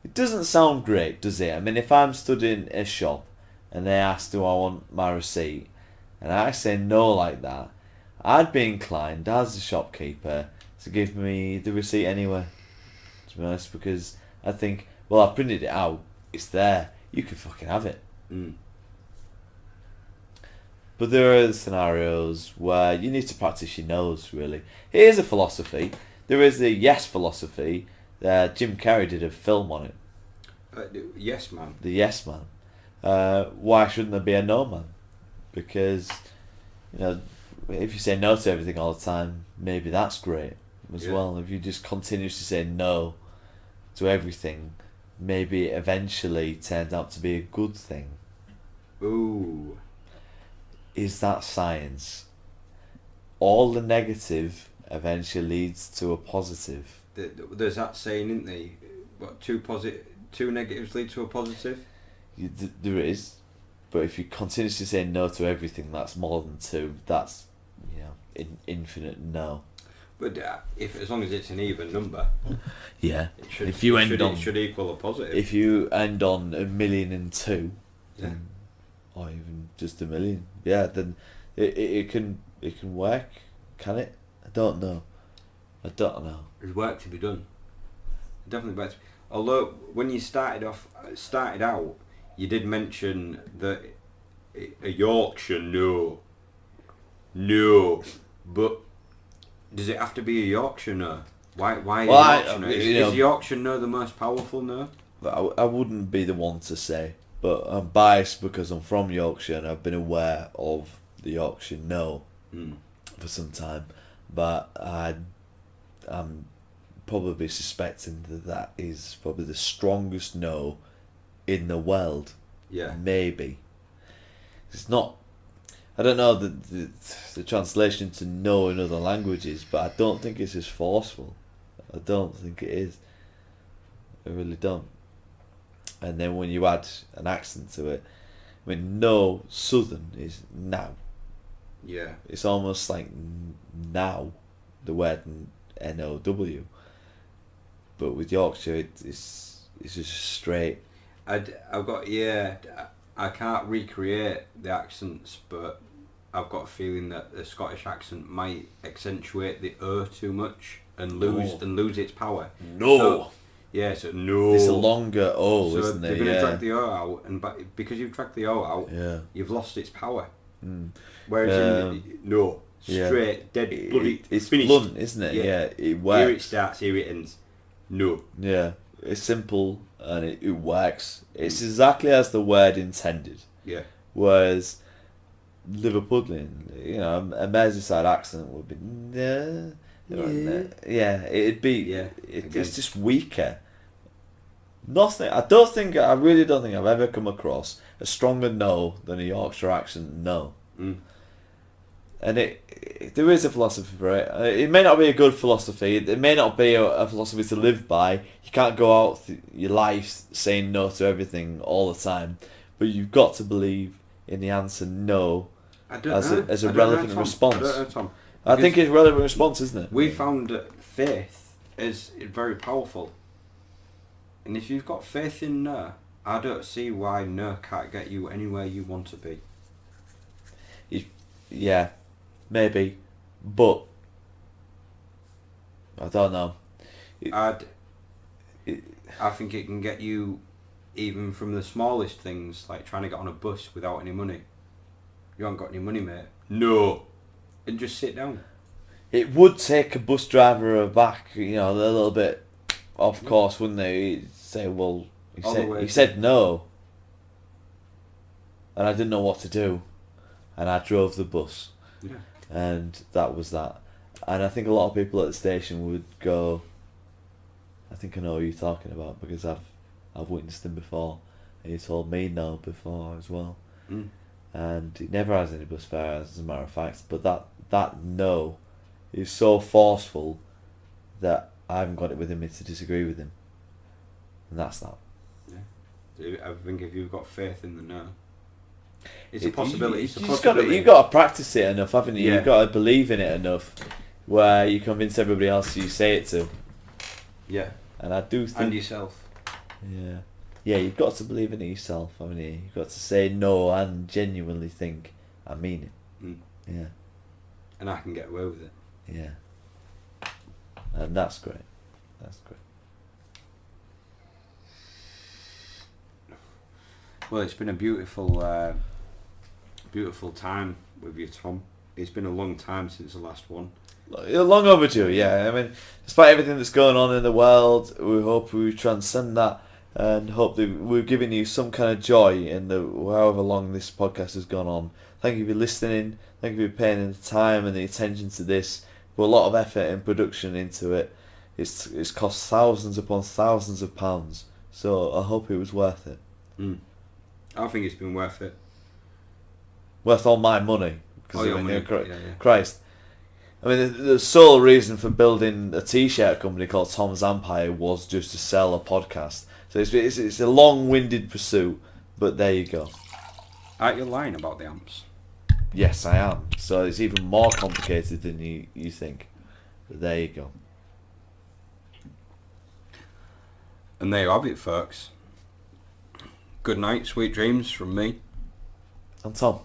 it doesn't sound great, does it? I mean, if I'm stood in a shop and they ask, do I want my receipt, and I say no like that, I'd be inclined, as the shopkeeper, to give me the receipt anyway, to be honest, because I think, well, I printed it out, it's there, you can fucking have it. But there are scenarios where you need to practice your no's, really. Here's a philosophy. There is the yes philosophy. Jim Carrey did a film on it. Yes Man. The yes man. Why shouldn't there be a no man? Because, if you say no to everything all the time, maybe that's great as well. If you just continuously say no to everything, maybe it eventually turns out to be a good thing. Ooh. Is that science? All the negative eventually leads to a positive. There's that saying, isn't there? What, two negatives lead to a positive? There is, but if you continuously say no to everything, that's more than two. That's infinite no. But as long as it's an even number, yeah. It should equal a positive. If you end on 1,000,002, then or even just 1,000,000, then it can work, can it? I don't know. There's work to be done. Definitely work. Although when you started out, you did mention that a Yorkshire no, but does it have to be a Yorkshire no? Why Yorkshire no? Is Yorkshire no the most powerful no? I wouldn't be the one to say, but I'm biased because I'm from Yorkshire and I've been aware of the Yorkshire no for some time, but I'm probably suspecting that is probably the strongest no in the world. Yeah. Maybe. It's not, I don't know the translation to no in other languages, but I don't think it's as forceful. I don't think it is. I really don't. And then when you add an accent to it, I mean, no southern is now. Yeah. It's almost like now, the word N-O-W. But with Yorkshire, it's just straight. I can't recreate the accents, but I've got a feeling that the Scottish accent might accentuate the too much and lose its power. No. So no. It's a longer O, isn't it? They're going to drag the O out, and because you've dragged the O out, you've lost its power. Whereas straight, dead, bloody, it's finished. Blunt, isn't it? Yeah, it works. Here it starts, here it ends. No. Yeah, it's simple and it works. It's exactly as the word intended. Yeah. Whereas Liverpudlian, a Merseyside accent would be it'd be it's just weaker. I really don't think I've ever come across a stronger no than a Yorkshire accent no. And there is a philosophy for it. It may not be a good philosophy. It may not be a philosophy to live by. You can't go out your life saying no to everything all the time. But you've got to believe in the answer no as a relevant response. I don't know, Tom. I think it's a relevant response, isn't it? We found that faith is very powerful. And if you've got faith in no, I don't see why no can't get you anywhere you want to be. Yeah, maybe, but I don't know. I think it can get you even from the smallest things, like trying to get on a bus without any money. You haven't got any money, mate. No. And just sit down. It would take a bus driver back, a little bit off course, wouldn't it? He'd say, well, he said no. And I didn't know what to do. And I drove the bus. Yeah. And that was that. And I think a lot of people at the station would go, I think I know who you're talking about, because I've witnessed him before. And he told me no before as well. Mm. And he never has any bus fare, as a matter of fact. But that no is so forceful that I haven't got it within me to disagree with him. And that's that. Yeah. I think if you've got faith in the no, it's a possibility. You've got to practice it enough, haven't you? Yeah. You've got to believe in it enough where you convince everybody else you say it to. Yeah. And I do think... And yourself. Yeah. Yeah, you've got to believe in it yourself, haven't you? You've got to say no and genuinely think, I mean it. Mm. Yeah. And I can get away with it. Yeah. And that's great. That's great. Well, it's been a beautiful time with you, Tom. It's been a long time since the last one. Long overdue, yeah. I mean, despite everything that's going on in the world, we hope we transcend that and hope that we're giving you some kind of joy in the however long this podcast has gone on. Thank you for listening. Thank you for paying the time and the attention to this. Put a lot of effort and production into it. It's cost thousands upon thousands of pounds. So I hope it was worth it. Mm. I think it's been worth it. Worth all my money. Money. Christ. I mean, the sole reason for building a t-shirt company called Tom's Empire was just to sell a podcast. So it's a long-winded pursuit, but there you go. Aren't you lying about the amps? Yes, I am. So it's even more complicated than you think. But there you go. And there you have it, folks. Good night, sweet dreams from me. And Tom.